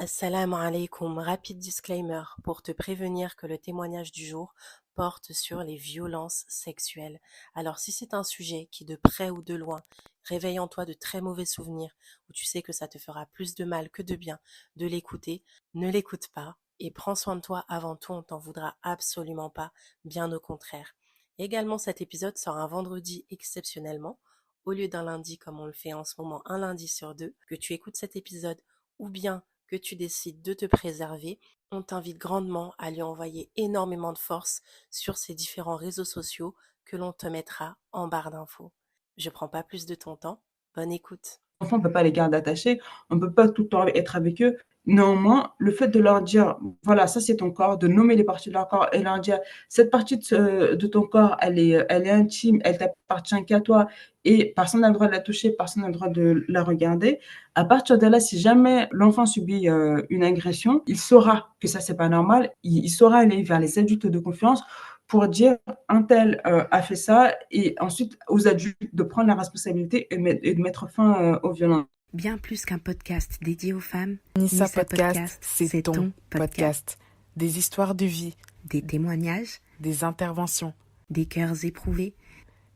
Assalamu alaikum, rapide disclaimer pour te prévenir que le témoignage du jour porte sur les violences sexuelles. Alors si c'est un sujet qui de près ou de loin réveille en toi de très mauvais souvenirs, ou tu sais que ça te fera plus de mal que de bien de l'écouter, ne l'écoute pas et prends soin de toi avant tout, on t'en voudra absolument pas, bien au contraire. Également cet épisode sort un vendredi exceptionnellement, au lieu d'un lundi comme on le fait en ce moment un lundi sur deux, que tu écoutes cet épisode ou bien que tu décides de te préserver, on t'invite grandement à lui envoyer énormément de force sur ces différents réseaux sociaux que l'on te mettra en barre d'infos. Je prends pas plus de ton temps, bonne écoute. Enfants, on peut pas les garder attachés, on peut pas tout le temps être avec eux. Néanmoins, le fait de leur dire, voilà, ça c'est ton corps, de nommer les parties de leur corps et leur dire, cette partie de ton corps, elle est intime, elle t'appartient qu'à toi et personne n'a le droit de la toucher, personne n'a le droit de la regarder. À partir de là, si jamais l'enfant subit une agression, il saura que ça c'est pas normal, il saura aller vers les adultes de confiance pour dire un tel a fait ça et ensuite aux adultes de prendre la responsabilité et de mettre fin aux violences. Bien plus qu'un podcast dédié aux femmes, Nissa Nissa Podcast, c'est ton podcast. Des histoires de vie, des témoignages, des interventions, des cœurs éprouvés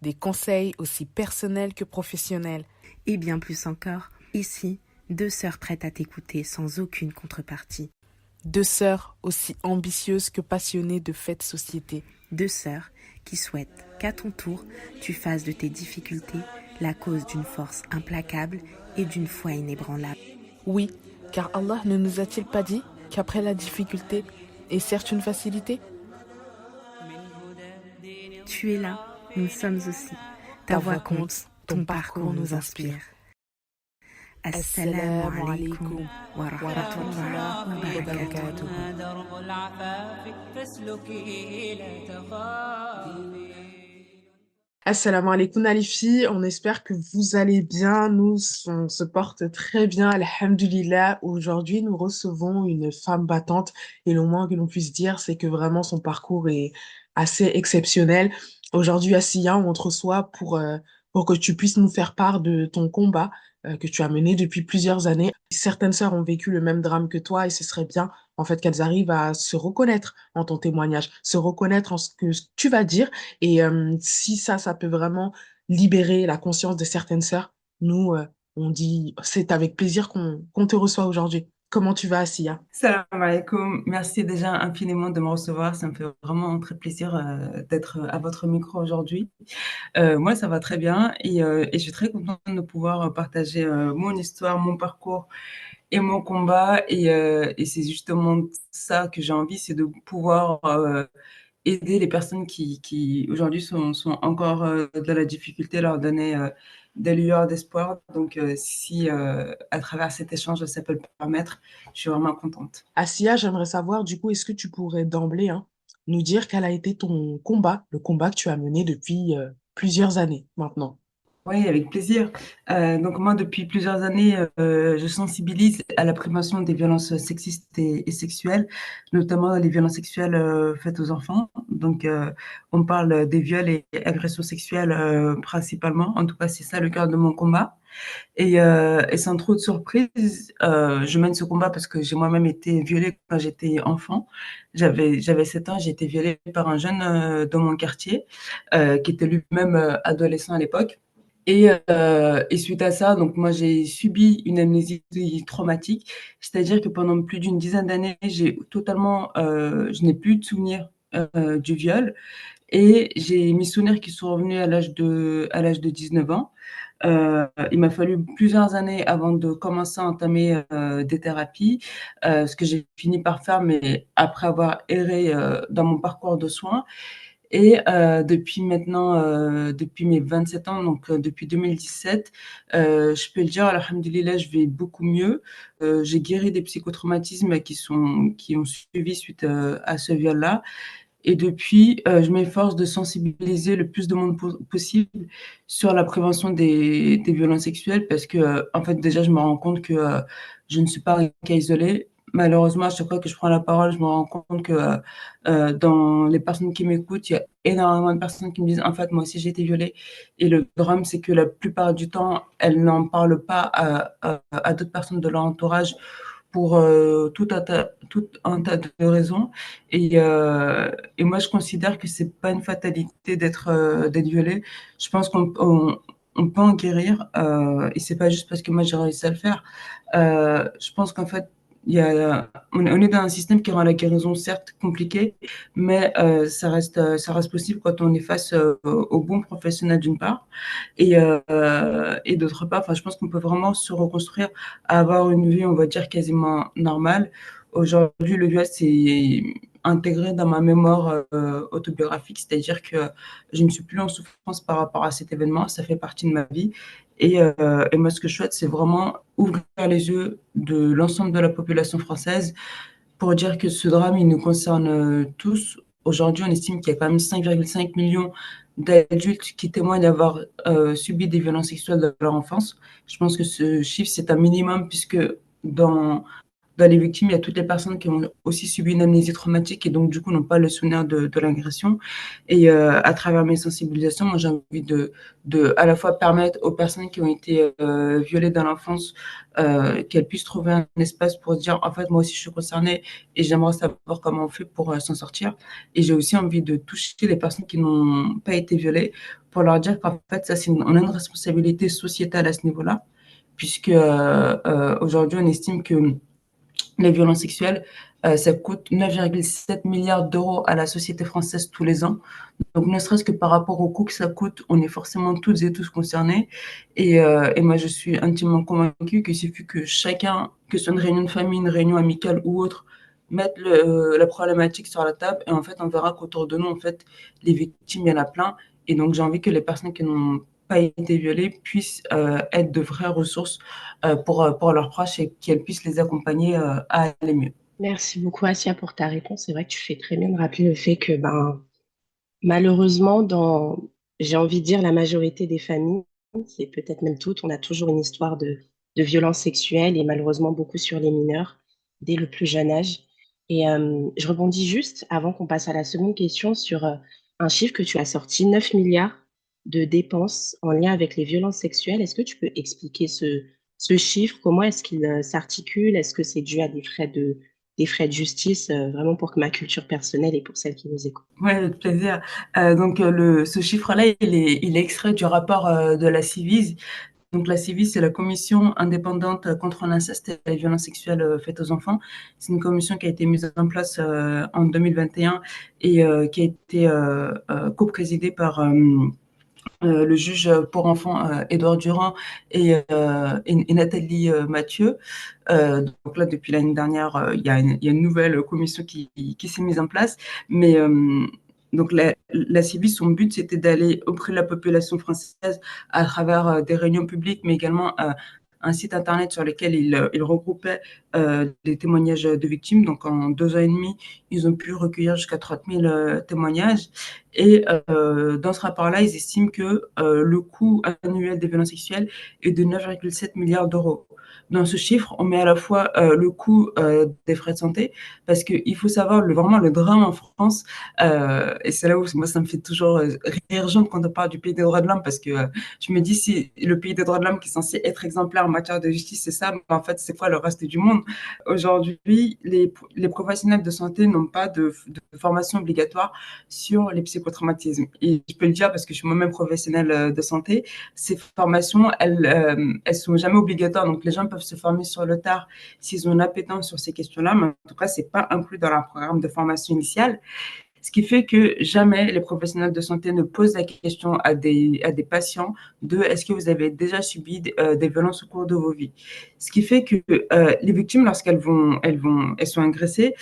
des conseils aussi personnels que professionnels. et bien plus encore. Ici, deux sœurs prêtes à t'écouter sans aucune contrepartie. Deux sœurs aussi ambitieuses que passionnées de faits de société. Deux sœurs qui souhaitent qu'à ton tour, tu fasses de tes difficultés la cause d'une force implacable et d'une foi inébranlable. Oui, car Allah ne nous a-t-il pas dit qu'après la difficulté est certes une facilité? Tu es là, nous sommes aussi. Ta voix compte, ton parcours nous inspire. Assalamu alaikum wa rahmatullahi wa barakatuh. درب العفاف فاسلكي لا تخافي. Assalamu alaikum les filles, on espère que vous allez bien, nous on se porte très bien, alhamdulillah. Aujourd'hui nous recevons une femme battante et le moins que l'on puisse dire c'est que vraiment son parcours est assez exceptionnel. Aujourd'hui Assia, on te reçoit pour que tu puisses nous faire part de ton combat que tu as mené depuis plusieurs années. Certaines sœurs ont vécu le même drame que toi et ce serait bien en fait qu'elles arrivent à se reconnaître en ton témoignage, se reconnaître en ce que tu vas dire et si ça peut vraiment libérer la conscience de certaines sœurs, nous, on dit c'est avec plaisir qu'on te reçoit aujourd'hui. Comment tu vas, Assia? Salam alaikum, merci déjà infiniment de me recevoir, ça me fait vraiment très plaisir d'être à votre micro aujourd'hui. Moi, ça va très bien et je suis très contente de pouvoir partager mon histoire, mon parcours et mon combat et c'est justement ça que j'ai envie, c'est de pouvoir aider les personnes qui aujourd'hui sont encore dans la difficulté, leur donner des lueurs d'espoir. Donc, si à travers cet échange, ça peut le permettre, je suis vraiment contente. Assia, j'aimerais savoir, du coup, est-ce que tu pourrais d'emblée nous dire quel a été ton combat, le combat que tu as mené depuis plusieurs années maintenant? Oui, avec plaisir. Donc moi, depuis plusieurs années, je sensibilise à la prévention des violences sexistes et sexuelles, notamment les violences sexuelles faites aux enfants. Donc, on parle des viols et agressions sexuelles principalement. En tout cas, c'est ça le cœur de mon combat. Et sans trop de surprise, je mène ce combat parce que j'ai moi-même été violée quand j'étais enfant. J'avais 7 ans, j'ai été violée par un jeune dans mon quartier qui était lui-même adolescent à l'époque. Et suite à ça, donc moi, j'ai subi une amnésie traumatique, c'est-à-dire que pendant plus d'une dizaine d'années, j'ai totalement, je n'ai plus de souvenir du viol et j'ai mes souvenirs qui sont revenus à l'âge de 19 ans. Il m'a fallu plusieurs années avant de commencer à entamer des thérapies, ce que j'ai fini par faire, mais après avoir erré dans mon parcours de soins. Et depuis maintenant, depuis mes 27 ans, donc depuis 2017, je peux le dire, alhamdoulilah, je vais beaucoup mieux. J'ai guéri des psychotraumatismes qui ont suivi suite à ce viol-là. Et depuis, je m'efforce de sensibiliser le plus de monde possible sur la prévention des violences sexuelles parce que, en fait, déjà, je me rends compte que je ne suis pas un cas isolé. Malheureusement, à chaque fois que je prends la parole, je me rends compte que dans les personnes qui m'écoutent, il y a énormément de personnes qui me disent, en fait, moi aussi, j'ai été violée. Et le drame, c'est que la plupart du temps, elles n'en parlent pas à d'autres personnes de leur entourage pour tout un tas de raisons. Et moi, je considère que c'est pas une fatalité d'être violé. Je pense qu'on peut en guérir, et c'est pas juste parce que moi j'ai réussi à le faire. Je pense qu'en fait, on est dans un système qui rend la guérison certes compliquée, mais ça reste possible quand on est face aux bons professionnels d'une part, et d'autre part, enfin, je pense qu'on peut vraiment se reconstruire, à avoir une vie, on va dire, quasiment normale. Aujourd'hui, le viol, c'est intégré dans ma mémoire autobiographique, c'est-à-dire que je ne suis plus en souffrance par rapport à cet événement, ça fait partie de ma vie. Et moi, ce que je souhaite, c'est vraiment ouvrir les yeux de l'ensemble de la population française pour dire que ce drame, il nous concerne tous. Aujourd'hui, on estime qu'il y a quand même 5,5 millions d'adultes qui témoignent d'avoir subi des violences sexuelles dans leur enfance. Je pense que ce chiffre, c'est un minimum puisque dans dans les victimes, il y a toutes les personnes qui ont aussi subi une amnésie traumatique et donc du coup n'ont pas le souvenir de l'agression. Et à travers mes sensibilisations, moi j'ai envie de à la fois permettre aux personnes qui ont été violées dans l'enfance qu'elles puissent trouver un espace pour se dire en fait moi aussi je suis concernée et j'aimerais savoir comment on fait pour s'en sortir. Et j'ai aussi envie de toucher les personnes qui n'ont pas été violées pour leur dire qu'en fait ça on a une responsabilité sociétale à ce niveau-là, puisque aujourd'hui on estime que les violences sexuelles, ça coûte 9,7 milliards d'euros à la société française tous les ans. Donc, ne serait-ce que par rapport au coût que ça coûte, on est forcément toutes et tous concernés. Et moi, je suis intimement convaincue qu'il suffit que chacun, que ce soit une réunion de famille, une réunion amicale ou autre, mette la problématique sur la table. Et en fait, on verra qu'autour de nous, en fait, les victimes, il y en a plein. Et donc, j'ai envie que les personnes qui n'ont pas été violées puissent être de vraies ressources pour leurs proches et qu'elles puissent les accompagner à aller mieux. Merci beaucoup, Asia, pour ta réponse. C'est vrai que tu fais très bien de rappeler le fait que, ben, malheureusement, j'ai envie de dire, la majorité des familles, c'est peut-être même toutes, on a toujours une histoire de violence sexuelle et malheureusement beaucoup sur les mineurs dès le plus jeune âge. Et je rebondis juste avant qu'on passe à la seconde question sur un chiffre que tu as sorti, 9 milliards de dépenses en lien avec les violences sexuelles. Est-ce que tu peux expliquer ce chiffre? Comment est-ce qu'il s'articule? Est-ce que c'est dû à des frais de justice, vraiment pour que ma culture personnelle et pour celles qui nous écoutent? Oui, avec plaisir. Donc, ce chiffre-là, il est extrait du rapport de la Civis. Donc, la Civis, c'est la commission indépendante contre l'inceste et les violences sexuelles faites aux enfants. C'est une commission qui a été mise en place en 2021 et qui a été coprésidée par le juge pour enfants Édouard Durand et Nathalie Mathieu. Donc là, depuis l'année dernière, il y a une nouvelle commission qui s'est mise en place. Mais donc la CIVI, son but, c'était d'aller auprès de la population française à travers des réunions publiques, mais également un site internet sur lequel il regroupait des témoignages de victimes. Donc en 2 ans et demi, ils ont pu recueillir jusqu'à 30 000 témoignages. Et dans ce rapport-là, ils estiment que le coût annuel des violences sexuelles est de 9,7 milliards d'euros. Dans ce chiffre, on met à la fois le coût des frais de santé, parce qu'il faut savoir vraiment le drame en France, et c'est là où moi ça me fait toujours rire jaune quand on parle du pays des droits de l'homme, parce que je me dis si le pays des droits de l'homme qui est censé être exemplaire en matière de justice, c'est ça, mais en fait c'est quoi le reste du monde? Aujourd'hui, les professionnels de santé n'ont pas de formation obligatoire sur les psychotraumatismes. Et je peux le dire parce que je suis moi-même professionnelle de santé. Ces formations, elles sont jamais obligatoires. Donc, les gens peuvent se former sur le tard s'ils ont une appétence sur ces questions-là. Mais en tout cas, c'est pas inclus dans leur programme de formation initiale. Ce qui fait que jamais les professionnels de santé ne posent la question à des patients de est-ce que vous avez déjà subi des violences au cours de vos vies. Ce qui fait que les victimes, elles sont agressées,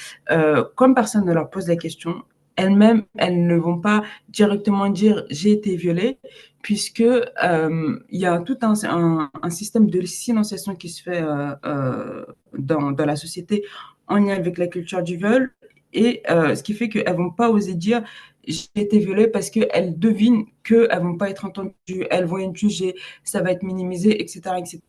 comme personne ne leur pose la question, elles-mêmes, elles ne vont pas directement dire j'ai été violée, puisque il y a tout un système de silenciation qui se fait dans la société en lien avec la culture du viol. Et ce qui fait qu'elles ne vont pas oser dire j'ai été violée parce qu'elles devinent qu'elles ne vont pas être entendues, elles vont être jugées, ça va être minimisé, etc. etc.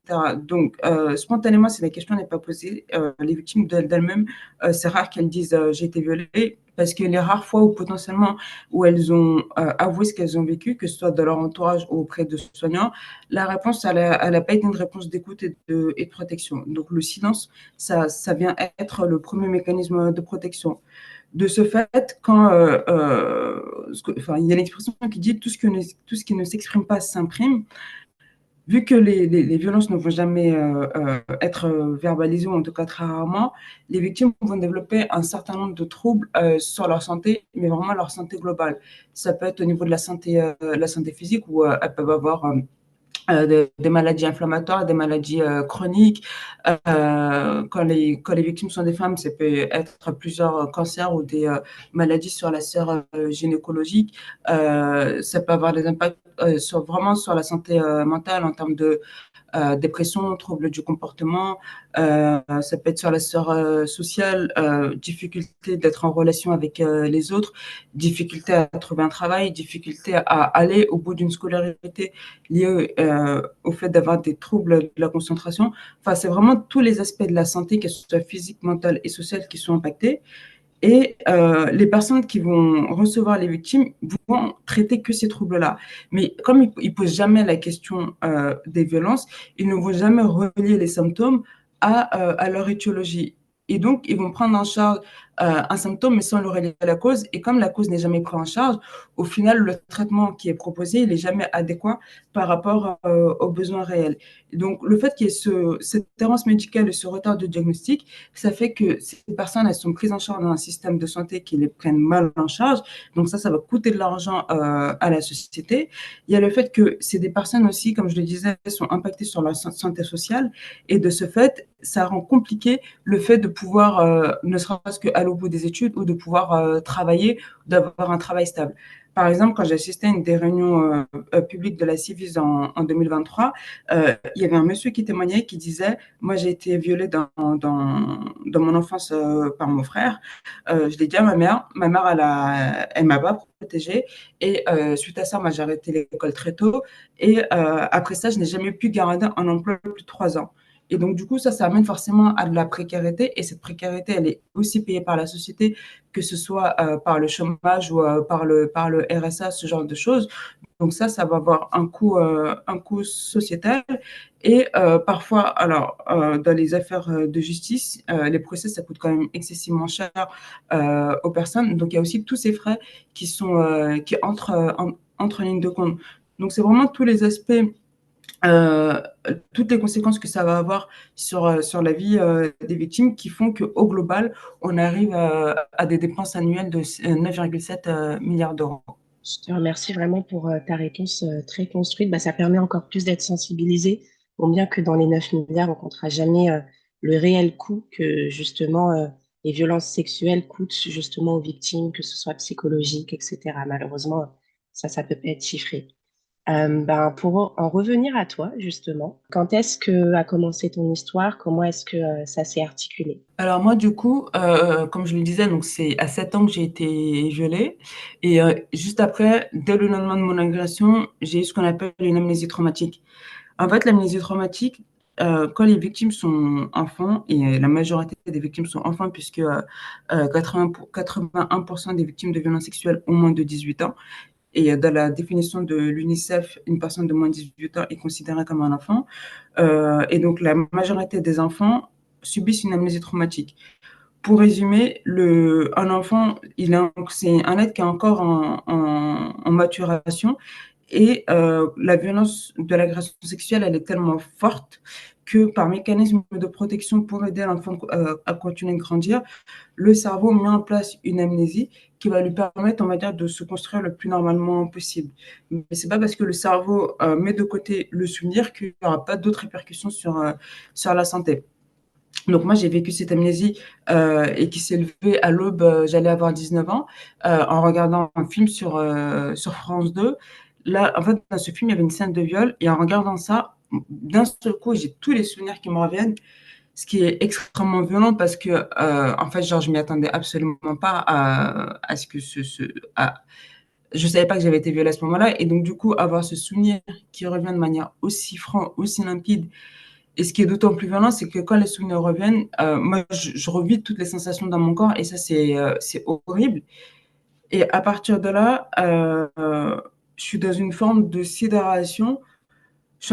Donc, spontanément, si la question n'est pas posée, les victimes d'elles-mêmes, c'est rare qu'elles disent j'ai été violée parce que les rares fois où potentiellement où elles ont avoué ce qu'elles ont vécu, que ce soit dans leur entourage ou auprès de soignants, la réponse, elle a pas été une réponse d'écoute et de protection. Donc le silence, ça vient être le premier mécanisme de protection. De ce fait, enfin, il y a une expression qui dit tout ce qui ne s'exprime pas s'imprime. Vu que les violences ne vont jamais être verbalisées, ou en tout cas très rarement, les victimes vont développer un certain nombre de troubles sur leur santé, mais vraiment leur santé globale. Ça peut être au niveau de la santé physique, où elles peuvent avoir des maladies inflammatoires, des maladies chroniques. Quand les victimes sont des femmes, ça peut être plusieurs cancers ou des maladies sur la sphère gynécologique. Ça peut avoir des impacts vraiment sur la santé mentale en termes de dépression, troubles du comportement. Ça peut être sur la sphère sociale, difficulté d'être en relation avec les autres, difficulté à trouver un travail, difficulté à aller au bout d'une scolarité liée au fait d'avoir des troubles de la concentration. Enfin, c'est vraiment tous les aspects de la santé, que ce soit physique, mentale et sociale, qui sont impactés. Et les personnes qui vont recevoir les victimes vont traiter que ces troubles-là. Mais comme ils ne posent jamais la question des violences, ils ne vont jamais relier les symptômes à leur étiologie. Et donc, ils vont prendre en charge un symptôme, mais sans le relier à la cause. Et comme la cause n'est jamais prise en charge, au final, le traitement qui est proposé, il n'est jamais adéquat par rapport aux besoins réels. Et donc, le fait qu'il y ait cette errance médicale et ce retard de diagnostic, ça fait que ces personnes, elles sont prises en charge dans un système de santé qui les prennent mal en charge. Donc ça va coûter de l'argent à la société. Il y a le fait que c'est des personnes aussi, comme je le disais, sont impactées sur leur santé sociale. Et de ce fait, ça rend compliqué le fait de pouvoir, ne serait-ce qu'aller au bout des études ou de pouvoir travailler, d'avoir un travail stable. Par exemple, quand j'ai assisté à une des réunions publiques de la Civis en 2023, il y avait un monsieur qui témoignait, qui disait: moi, j'ai été violée dans mon enfance par mon frère. Je l'ai dit à ma mère. Ma mère, elle m'a pas protégée. Et suite à ça, moi, j'ai arrêté l'école très tôt. Et après ça, je n'ai jamais pu garder un emploi plus de 3 ans. Et donc, du coup, ça amène forcément à de la précarité. Et cette précarité, elle est aussi payée par la société, que ce soit par le chômage ou par le RSA, ce genre de choses. Donc ça va avoir un coût sociétal. Et parfois, alors, dans les affaires de justice, les procès, ça coûte quand même excessivement cher aux personnes. Donc, il y a aussi tous ces frais qui entrent en ligne de compte. Donc, c'est vraiment tous les aspects, euh, toutes les conséquences que ça va avoir sur la vie des victimes, qui font qu'au global, on arrive à des dépenses annuelles de 9,7 milliards d'euros. Je te remercie vraiment pour ta réponse très construite. Bah, ça permet encore plus d'être sensibilisé, au bien que dans les 9 milliards, on ne comptera jamais le réel coût que justement les violences sexuelles coûtent justement aux victimes, que ce soit psychologique, etc. Malheureusement, ça peut pas être chiffré. Ben, pour en revenir à toi, justement, quand est-ce que a commencé ton histoire? Comment est-ce que ça s'est articulé? Alors moi, du coup, comme je le disais, donc c'est à 7 ans que j'ai été violée. Et juste après, dès le lendemain de mon agression, j'ai eu ce qu'on appelle une amnésie traumatique. En fait, l'amnésie traumatique, quand les victimes sont enfants, et la majorité des victimes sont enfants, puisque 81% des victimes de violences sexuelles ont moins de 18 ans. Et dans la définition de l'UNICEF, une personne de moins de 18 ans est considérée comme un enfant. Et donc, la majorité des enfants subissent une amnésie traumatique. Pour résumer, un enfant, c'est un être qui est encore en maturation. Et la violence de l'agression sexuelle, elle est tellement forte que par mécanisme de protection pour aider l'enfant à continuer de grandir, le cerveau met en place une amnésie qui va lui permettre, on va dire, de se construire le plus normalement possible. Mais c'est pas parce que le cerveau met de côté le souvenir qu'il n'y aura pas d'autres répercussions sur la santé. Donc moi, j'ai vécu cette amnésie et qui s'est levée à l'aube, j'allais avoir 19 ans, en regardant un film sur France 2. Là, en fait, dans ce film, il y avait une scène de viol, et en regardant ça, d'un seul coup, j'ai tous les souvenirs qui me reviennent, ce qui est extrêmement violent, parce que, en fait, genre, je m'y attendais absolument pas à ce que je savais pas que j'avais été violée à ce moment-là. Et donc, du coup, avoir ce souvenir qui revient de manière aussi franc, aussi limpide, Et ce qui est d'autant plus violent, c'est que quand les souvenirs reviennent, moi, je revis toutes les sensations dans mon corps et ça, c'est horrible. Et à partir de là, je suis dans une forme de sidération. Je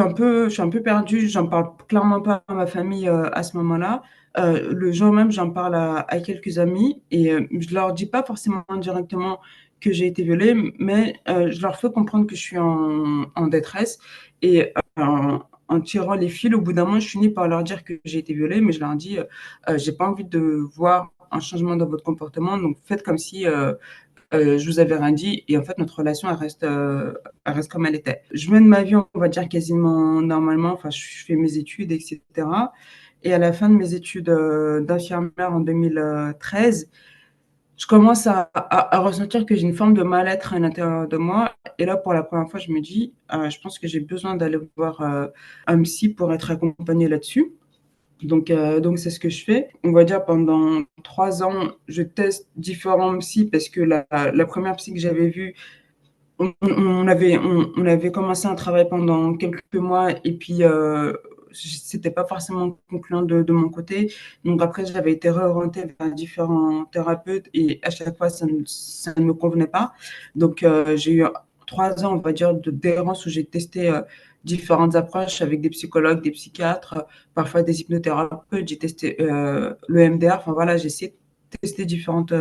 suis un peu perdue. J'en parle clairement pas à ma famille à ce moment-là. Le jour même, j'en parle à quelques amis et je leur dis pas forcément directement que j'ai été violée, mais je leur fais comprendre que je suis en détresse et en tirant les fils, au bout d'un moment, je finis par leur dire que j'ai été violée, mais je leur dis, j'ai pas envie de voir un changement dans votre comportement, donc faites comme si je vous avais rien dit et en fait notre relation elle reste comme elle était. Je mène ma vie, on va dire quasiment normalement. Enfin, je fais mes études, etc. Et à la fin de mes études d'infirmière en 2013, je commence à ressentir que j'ai une forme de mal-être à l'intérieur de moi. Et là, pour la première fois, je me dis, je pense que j'ai besoin d'aller voir un psy pour être accompagnée là-dessus. Donc c'est ce que je fais. On va dire pendant 3 ans, je teste différents psys parce que la première psy que j'avais vue, on avait commencé un travail pendant quelques mois et puis c'était pas forcément concluant de mon côté. Donc après, j'avais été réorientée vers différents thérapeutes et à chaque fois, ça ne me convenait pas. Donc j'ai eu 3 ans, on va dire, de d'errance où j'ai testé différentes approches avec des psychologues, des psychiatres, parfois des hypnothérapeutes. J'ai testé le MDR. Enfin voilà, j'ai essayé de tester différentes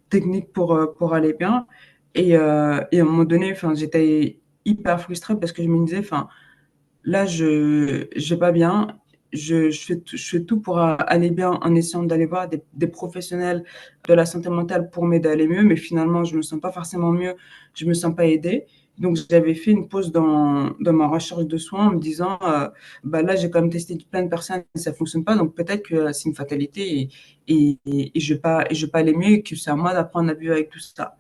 techniques pour aller bien. Et à un moment donné, enfin, j'étais hyper frustrée parce que je me disais, enfin, là, je vais pas bien. Je fais tout pour aller bien en essayant d'aller voir des professionnels de la santé mentale pour m'aider à aller mieux, mais finalement, je me sens pas forcément mieux, je me sens pas aidée. Donc, j'avais fait une pause dans ma recherche de soins en me disant, bah là, j'ai quand même testé plein de personnes et ça fonctionne pas, donc peut-être que c'est une fatalité et je vais pas aller mieux et que c'est à moi d'apprendre à vivre avec tout ça.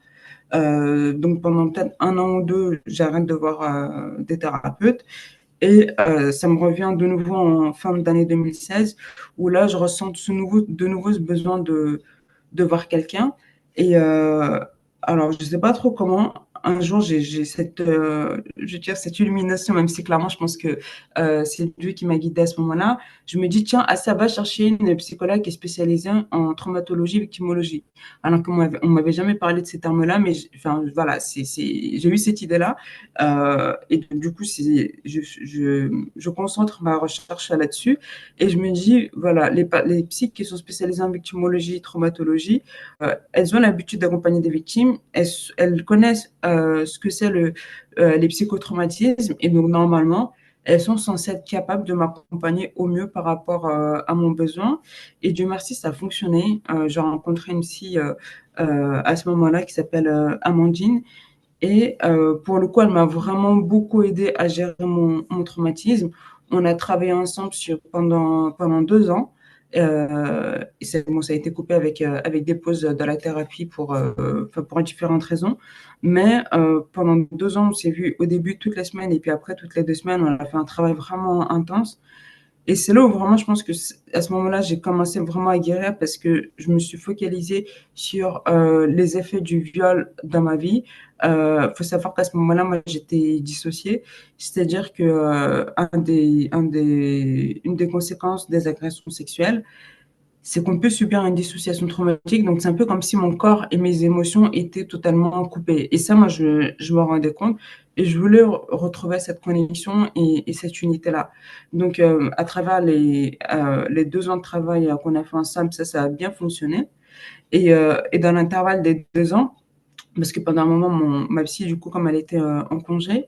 Donc pendant peut-être 1 an ou 2, j'arrête de voir des thérapeutes et ça me revient de nouveau en fin d'année 2016 où là, je ressens de nouveau ce besoin de voir quelqu'un. Et alors, je ne sais pas trop comment. Un jour, j'ai cette, je veux dire, cette illumination, même si clairement, je pense que c'est lui qui m'a guidée à ce moment-là. Je me dis, tiens, Assa, va chercher une psychologue qui est spécialisée en traumatologie, victimologie. Alors on m'avait jamais parlé de ces termes-là, mais enfin, voilà, j'ai eu cette idée-là. Et du coup, je concentre ma recherche là-dessus. Et je me dis, voilà, les psys qui sont spécialisés en victimologie, traumatologie, elles ont l'habitude d'accompagner des victimes, elles connaissent ce que c'est les psychotraumatismes, et donc normalement, elles sont censées être capables de m'accompagner au mieux par rapport à mon besoin. Et Dieu merci, ça a fonctionné. J'ai rencontré une psy à ce moment-là qui s'appelle Amandine. Et pour le coup, elle m'a vraiment beaucoup aidée à gérer mon traumatisme. On a travaillé ensemble pendant 2 ans. Et bon, ça a été coupé avec des pauses de la thérapie enfin, pour différentes raisons. Mais pendant 2 ans, on s'est vu au début toutes les semaines et puis après toutes les 2 semaines. On a fait un travail vraiment intense. Et c'est là où vraiment, je pense que à ce moment-là, j'ai commencé vraiment à guérir parce que je me suis focalisée sur les effets du viol dans ma vie. Faut savoir qu'à ce moment-là, moi, j'étais dissociée, c'est-à-dire que une des conséquences des agressions sexuelles, c'est qu'on peut subir une dissociation traumatique. Donc, c'est un peu comme si mon corps et mes émotions étaient totalement coupés. Et ça, moi, je me rendais compte et je voulais retrouver cette connexion et cette unité-là. Donc, à travers les 2 ans de travail qu'on a fait ensemble, ça a bien fonctionné. Et dans l'intervalle des 2 ans, parce que pendant un moment, ma psy, du coup, comme elle était en congé,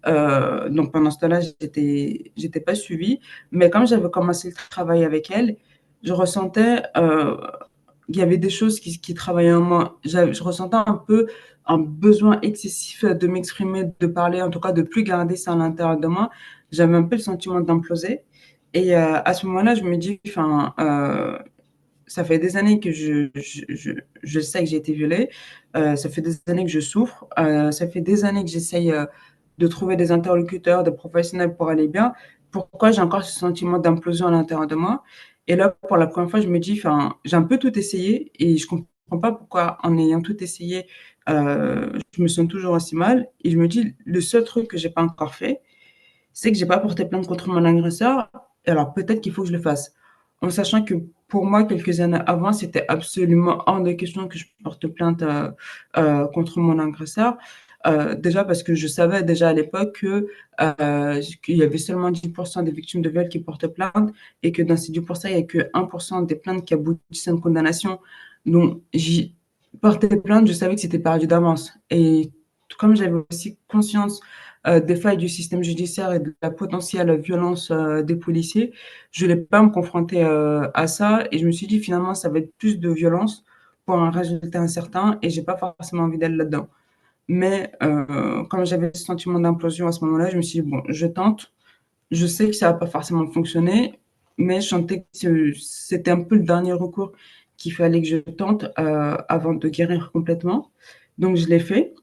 donc pendant ce temps-là, j'étais pas suivie. Mais quand j'avais commencé le travail avec elle, je ressentais qu'il y avait des choses qui travaillaient en moi. Je ressentais un peu un besoin excessif de m'exprimer, de parler, en tout cas de plus garder ça à l'intérieur de moi. J'avais un peu le sentiment d'imploser. Et à ce moment-là, je me dis, enfin, ça fait des années que je sais que j'ai été violée. Ça fait des années que je souffre. Ça fait des années que j'essaye de trouver des interlocuteurs, des professionnels pour aller bien. Pourquoi j'ai encore ce sentiment d'implosion à l'intérieur de moi? Et là, pour la première fois, je me dis, enfin, j'ai un peu tout essayé et je comprends pas pourquoi, en ayant tout essayé, je me sens toujours aussi mal. Et je me dis, le seul truc que j'ai pas encore fait, c'est que j'ai pas porté plainte contre mon agresseur. alors peut-être qu'il faut que je le fasse. En sachant que pour moi, quelques années avant, c'était absolument hors de question que je porte plainte contre mon agresseur. Déjà parce que je savais déjà à l'époque qu'il y avait seulement 10% des victimes de viol qui portent plainte et que dans ces 10%, il n'y a que 1% des plaintes qui aboutissent à une condamnation. Donc, j'ai porté plainte, je savais que c'était perdu d'avance. Et comme j'avais aussi conscience des failles du système judiciaire et de la potentielle violence des policiers, je voulais pas me confronter à ça et je me suis dit finalement ça va être plus de violence pour un résultat incertain et j'ai pas forcément envie d'aller là-dedans. Mais comme j'avais ce sentiment d'implosion à ce moment-là, je me suis dit bon, je tente. Je sais que ça va pas forcément fonctionner, mais je sentais que c'était un peu le dernier recours qu'il fallait que je tente avant de guérir complètement. Donc je l'ai fait.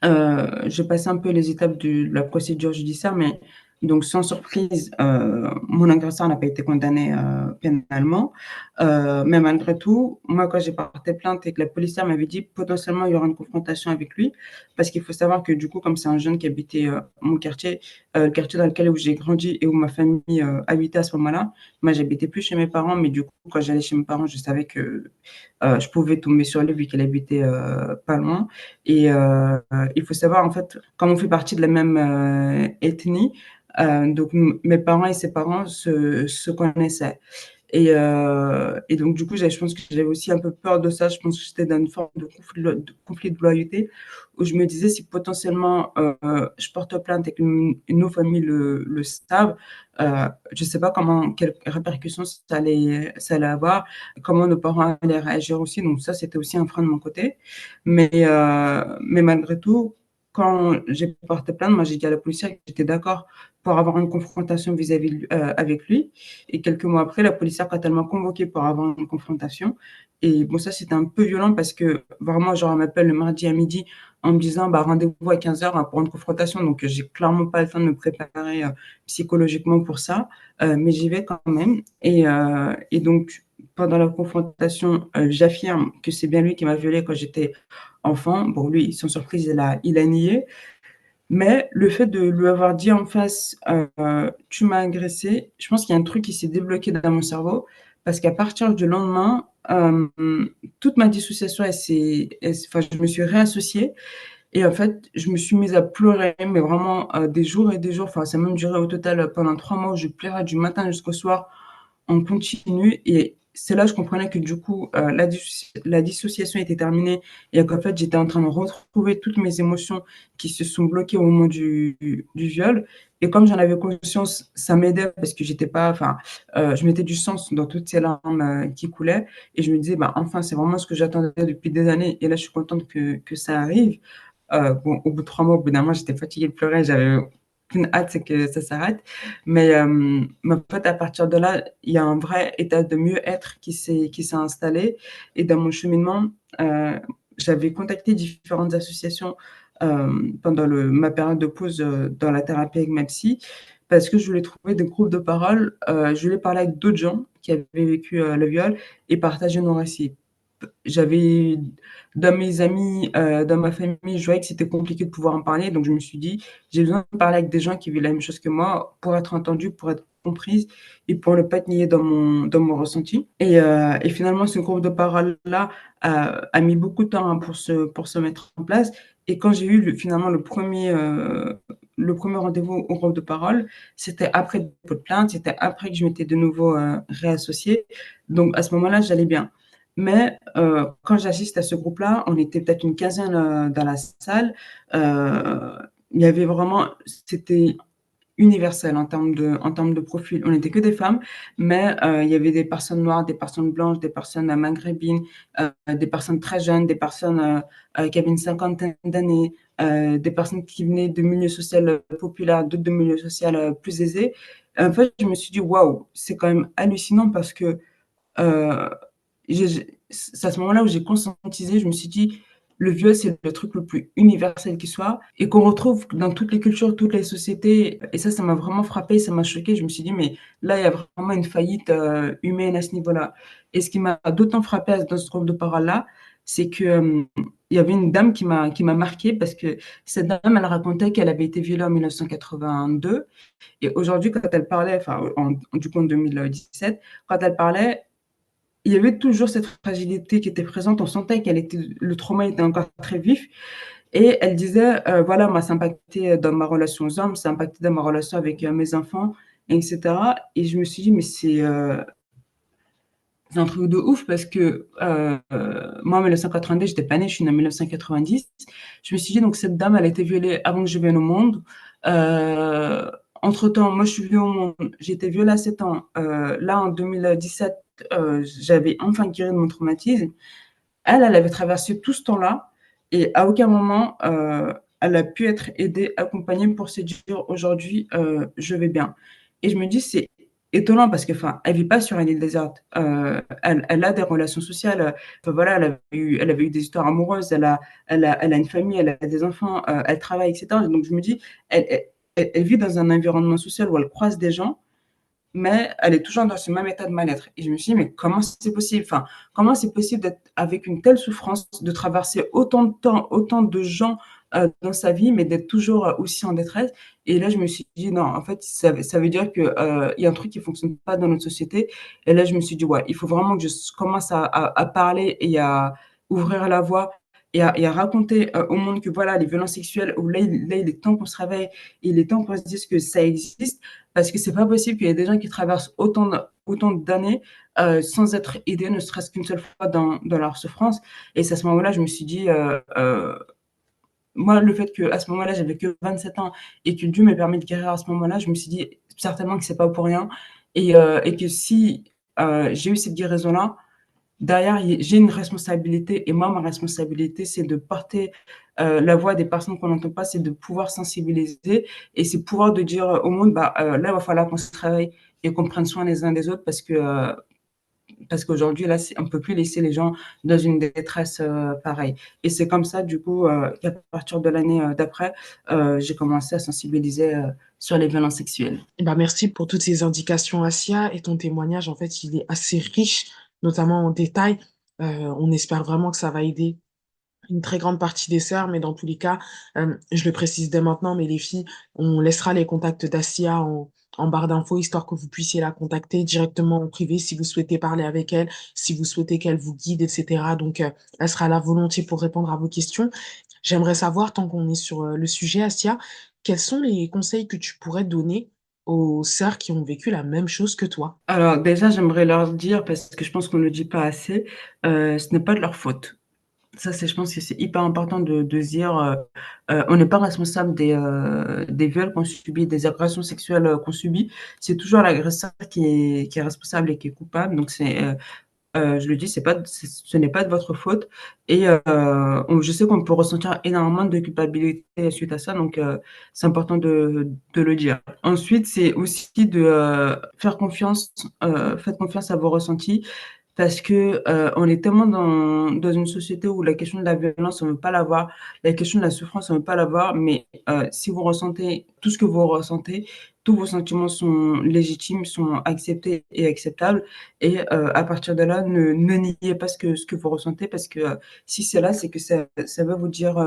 J'ai passé un peu les étapes de la procédure judiciaire, mais donc sans surprise, mon agresseur n'a pas été condamné pénalement. Mais malgré tout, moi, quand j'ai porté plainte et que la policière m'avait dit potentiellement il y aura une confrontation avec lui, parce qu'il faut savoir que du coup, comme c'est un jeune qui habitait mon quartier, le quartier dans lequel où j'ai grandi et où ma famille habitait à ce moment-là, moi, j'habitais plus chez mes parents, mais du coup, quand j'allais chez mes parents, je savais que je pouvais tomber sur lui vu qu'il habitait pas loin. Et il faut savoir, en fait, comme on fait partie de la même ethnie, donc mes parents et ses parents se connaissaient. Et donc, du coup, je pense que j'avais aussi un peu peur de ça. Je pense que j'étais dans une forme de conflit de loyauté où je me disais si potentiellement je porte plainte et qu'une autre famille le savent, je ne sais pas quelles répercussions ça allait avoir, comment nos parents allaient réagir aussi. Donc, ça, c'était aussi un frein de mon côté. Mais malgré tout, quand j'ai porté plainte, moi, j'ai dit à la policière que j'étais d'accord pour avoir une confrontation avec lui. Et quelques mois après, la policière, quand elle m'a convoquée pour avoir une confrontation, et bon, ça, c'était un peu violent parce que vraiment, genre, elle m'appelle le mardi à midi en me disant, bah, rendez-vous à 15 heures pour une confrontation. Donc, j'ai clairement pas le temps de me préparer psychologiquement pour ça, mais j'y vais quand même. Et donc, pendant la confrontation, j'affirme que c'est bien lui qui m'a violée quand j'étais enfant. Bon, lui, sans surprise, il a nié. Mais le fait de lui avoir dit en face, tu m'as agressé, je pense qu'il y a un truc qui s'est débloqué dans mon cerveau parce qu'à partir du lendemain, toute ma dissociation, enfin, je me suis réassociée et en fait, je me suis mise à pleurer, mais vraiment des jours et des jours. Enfin, ça a même duré au total pendant 3 mois où je pleurais du matin jusqu'au soir en continu. Et c'est là que je comprenais que du coup, la dissociation était terminée et qu'en fait, j'étais en train de retrouver toutes mes émotions qui se sont bloquées au moment du viol. Et comme j'en avais conscience, ça m'aidait parce que j'étais pas, enfin, je mettais du sens dans toutes ces larmes qui coulaient. Et je me disais, bah, enfin, c'est vraiment ce que j'attendais depuis des années. Et là, je suis contente que ça arrive. Bon, au bout de 3 mois, au bout d'un mois, j'étais fatiguée de pleurer, j'avais aucune hâte, c'est que ça s'arrête. Mais en fait, à partir de là, il y a un vrai état de mieux-être qui s'est installé. Et dans mon cheminement, j'avais contacté différentes associations pendant ma période de pause dans la thérapie avec ma psy, parce que je voulais trouver des groupes de parole. Je voulais parler avec d'autres gens qui avaient vécu le viol et partager nos récits. J'avais dans mes amis, dans ma famille, je voyais que c'était compliqué de pouvoir en parler, donc je me suis dit: «J'ai besoin de parler avec des gens qui vivent la même chose que moi pour être entendue, pour être comprise et pour ne pas être niée dans mon ressenti» et finalement ce groupe de parole-là a mis beaucoup de temps, hein, pour se mettre en place et quand j'ai eu finalement le premier rendez-vous au groupe de parole, c'était après le dépôt de plainte, c'était après que je m'étais de nouveau, réassociée, donc à ce moment-là, j'allais bien. Mais quand j'assiste à ce groupe-là, on était peut-être une quinzaine dans la salle. Il y avait vraiment, c'était universel en termes de profil. On n'était que des femmes, mais il y avait des personnes noires, des personnes blanches, des personnes maghrébines, des personnes très jeunes, des personnes qui avaient une cinquantaine d'années, des personnes qui venaient de milieux sociaux populaires, d'autres de milieux sociaux plus aisés. En fait, je me suis dit: «Waouh, c'est quand même hallucinant» parce que Heu, c'est à ce moment-là où j'ai conscientisé, je me suis dit: «Le viol, c'est le truc le plus universel qui soit et qu'on retrouve dans toutes les cultures, toutes les sociétés» et ça m'a vraiment frappée, ça m'a choquée. Je me suis dit: «Mais là, il y a vraiment une faillite, humaine à ce niveau-là» et ce qui m'a d'autant frappée dans ce groupe de parole-là, c'est que il y avait une dame qui m'a marquée parce que cette dame, elle racontait qu'elle avait été violée en 1982 et aujourd'hui, quand elle parlait, enfin, du coup en 2017, quand elle parlait, il y avait toujours cette fragilité qui était présente. On sentait le trauma était encore très vif. Et elle disait, voilà, moi, ça a impacté dans ma relation aux hommes, ça a impacté dans ma relation avec mes enfants, etc. Et je me suis dit, mais c'est un truc de ouf parce que moi, en 1982, j'étais pas née, je suis née en 1990. Je me suis dit, donc cette dame, elle a été violée avant que je vienne au monde. Euh, Entre-temps, moi, je suis venue au monde, j'ai été violée à 7 ans. Là, en 2017, j'avais enfin guéri de mon traumatisme. Elle avait traversé tout ce temps-là et à aucun moment, elle a pu être aidée, accompagnée pour se dire aujourd'hui, je vais bien. Et je me dis, c'est étonnant parce que, enfin, elle vit pas sur une île déserte. Elle a des relations sociales. Enfin, voilà, elle avait eu des histoires amoureuses. Elle a une famille, elle a des enfants, elle travaille, etc. Donc je me dis, elle vit dans un environnement social où elle croise des gens mais elle est toujours dans ce même état de mal-être. Et je me suis dit, mais comment c'est possible? Enfin, comment c'est possible d'être avec une telle souffrance, de traverser autant de temps, autant de gens dans sa vie, mais d'être toujours aussi en détresse? Et là, je me suis dit, non, en fait, ça veut dire qu'il y a un truc qui fonctionne pas dans notre société. Et là, je me suis dit, ouais, il faut vraiment que je commence à parler et à ouvrir la voie. Et à raconter au monde que voilà, les violences sexuelles, où là, il est temps qu'on se réveille, il est temps qu'on se dise que ça existe, parce que c'est pas possible qu'il y ait des gens qui traversent autant d'années sans être aidés, ne serait-ce qu'une seule fois dans leur souffrance. Et c'est à ce moment-là, je me suis dit, moi, le fait qu'à ce moment-là, j'avais que 27 ans et que Dieu m'ait permis de guérir à ce moment-là, je me suis dit certainement que c'est pas pour rien et que si j'ai eu cette guérison-là, derrière, j'ai une responsabilité et moi, ma responsabilité, c'est de porter la voix des personnes qu'on n'entend pas, c'est de pouvoir sensibiliser et c'est pouvoir de dire au monde, bah, là, il va falloir qu'on se travaille et qu'on prenne soin les uns des autres parce qu'aujourd'hui, là, on ne peut plus laisser les gens dans une détresse pareille. Et c'est comme ça, du coup, qu'à partir de l'année d'après, j'ai commencé à sensibiliser sur les violences sexuelles. Bah, merci pour toutes ces indications, Asia, et ton témoignage, en fait, il est assez riche, notamment en détails. On espère vraiment que ça va aider une très grande partie des sœurs, mais dans tous les cas, je le précise dès maintenant, mais les filles, on laissera les contacts d'Asia en barre d'infos, histoire que vous puissiez la contacter directement en privé si vous souhaitez parler avec elle, si vous souhaitez qu'elle vous guide, etc. Donc, elle sera là volontiers pour répondre à vos questions. J'aimerais savoir, tant qu'on est sur le sujet, Asia, quels sont les conseils que tu pourrais donner aux sœurs qui ont vécu la même chose que toi? Alors déjà, j'aimerais leur dire, parce que je pense qu'on ne le dit pas assez, ce n'est pas de leur faute. Ça, je pense que c'est hyper important de se dire, on n'est pas responsable des viols qu'on subit, des agressions sexuelles qu'on subit. C'est toujours l'agresseur qui est responsable et qui est coupable. Donc, je le dis, ce n'est pas de votre faute. Et je sais qu'on peut ressentir énormément de culpabilité suite à ça. Donc, c'est important de le dire. Ensuite, c'est aussi de faire confiance, faites confiance à vos ressentis parce que on est tellement dans une société où la question de la violence, on ne veut pas la voir, la question de la souffrance, on ne veut pas la voir, mais si vous ressentez tout ce que vous ressentez, tous vos sentiments sont légitimes, sont acceptés et acceptables et à partir de là, ne niez pas ce que vous ressentez parce que si c'est là, c'est que ça va vous dire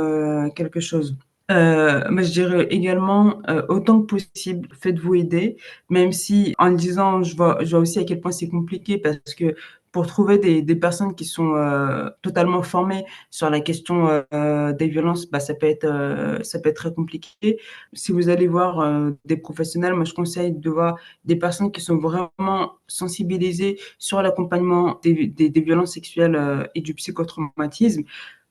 quelque chose. Moi, je dirais également, autant que possible, faites-vous aider, même si en le disant, je vois aussi à quel point c'est compliqué parce que pour trouver des personnes qui sont totalement formées sur la question des violences, bah, ça peut être très compliqué. Si vous allez voir des professionnels, moi, je conseille de voir des personnes qui sont vraiment sensibilisées sur l'accompagnement des violences sexuelles et du psychotraumatisme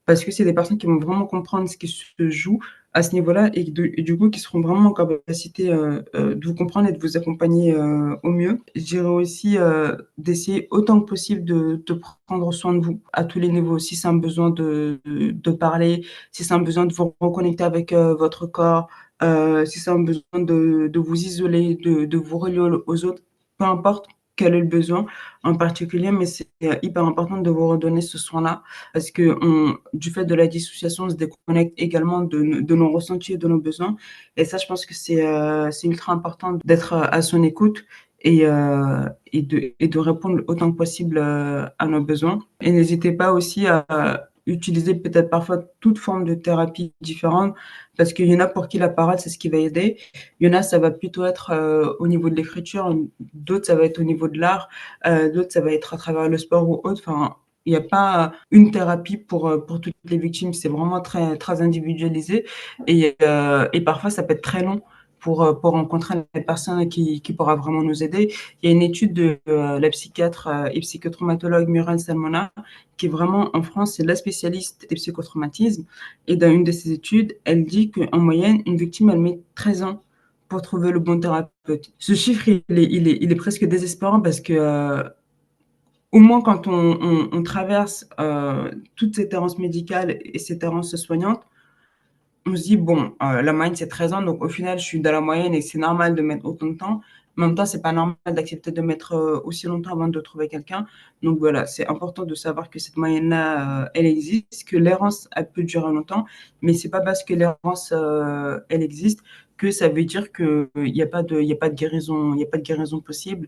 parce que c'est des personnes qui vont vraiment comprendre ce qui se joue à ce niveau-là et du coup qui seront vraiment en capacité de vous comprendre et de vous accompagner au mieux. Je dirais aussi d'essayer autant que possible de prendre soin de vous à tous les niveaux. Si c'est un besoin de parler, si c'est un besoin de vous reconnecter avec votre corps, si c'est un besoin de vous isoler, de vous relier aux autres, peu importe quel est le besoin en particulier, mais c'est hyper important de vous redonner ce soin-là parce que du fait de la dissociation, on se déconnecte également de nos ressentis et de nos besoins. Et ça, je pense que c'est ultra important d'être à son écoute et de répondre autant que possible à nos besoins. Et n'hésitez pas aussi utiliser peut-être parfois toute forme de thérapie différente, parce qu'il y en a pour qui la parole, c'est ce qui va aider. Il y en a, ça va plutôt être au niveau de l'écriture, d'autres, ça va être au niveau de l'art, d'autres, ça va être à travers le sport ou autre. Enfin, il n'y a pas une thérapie pour toutes les victimes, c'est vraiment très, très individualisé et parfois ça peut être très long pour rencontrer la personne qui pourra vraiment nous aider. Il y a une étude de la psychiatre et psychotraumatologue Muriel Salmona qui est vraiment en France, c'est la spécialiste des psychotraumatismes. Et dans une de ses études, elle dit qu'en moyenne, une victime, elle met 13 ans pour trouver le bon thérapeute. Ce chiffre, il est presque désespérant parce que au moins quand on traverse toutes ces errances médicales et ces errances soignantes, on se dit, bon, la moyenne, c'est 13 ans, donc au final, je suis dans la moyenne et c'est normal de mettre autant de temps. Mais en même temps, c'est pas normal d'accepter de mettre aussi longtemps avant de trouver quelqu'un. Donc voilà, c'est important de savoir que cette moyenne-là, elle existe, que l'errance, elle peut durer longtemps, mais c'est pas parce que l'errance, elle existe que ça veut dire qu'il n'y a pas de, il y a pas de guérison, il y a pas de guérison possible.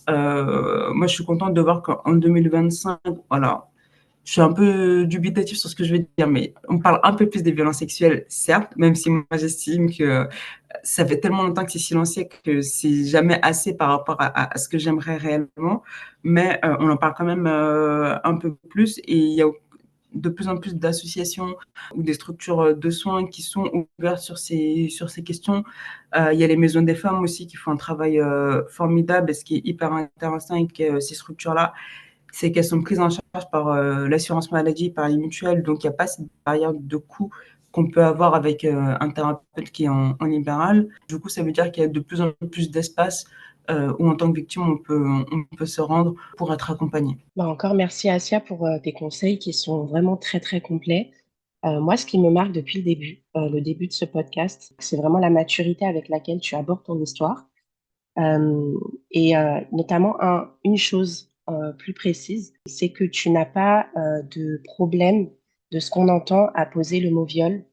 Moi, je suis contente de voir qu'en 2025, voilà, je suis un peu dubitatif sur ce que je vais dire, mais on parle un peu plus des violences sexuelles, certes, même si moi j'estime que ça fait tellement longtemps que c'est silencieux que c'est jamais assez par rapport à ce que j'aimerais réellement, mais on en parle quand même un peu plus et il y a de plus en plus d'associations ou des structures de soins qui sont ouvertes sur ces questions. Il y a les maisons des femmes aussi qui font un travail formidable et ce qui est hyper intéressant avec ces structures-là, c'est qu'elles sont prises en charge par l'assurance maladie, par les mutuelles, donc il n'y a pas cette barrière de coût qu'on peut avoir avec un thérapeute qui est en libéral. Du coup, ça veut dire qu'il y a de plus en plus d'espace où en tant que victime, on peut se rendre pour être accompagné. Bah, encore merci Asia pour tes conseils qui sont vraiment très très complets. Moi, ce qui me marque depuis le début de ce podcast, c'est vraiment la maturité avec laquelle tu abordes ton histoire. Euh, Notamment une chose plus précise, c'est que tu n'as pas de problème de ce qu'on entend à poser le mot viol.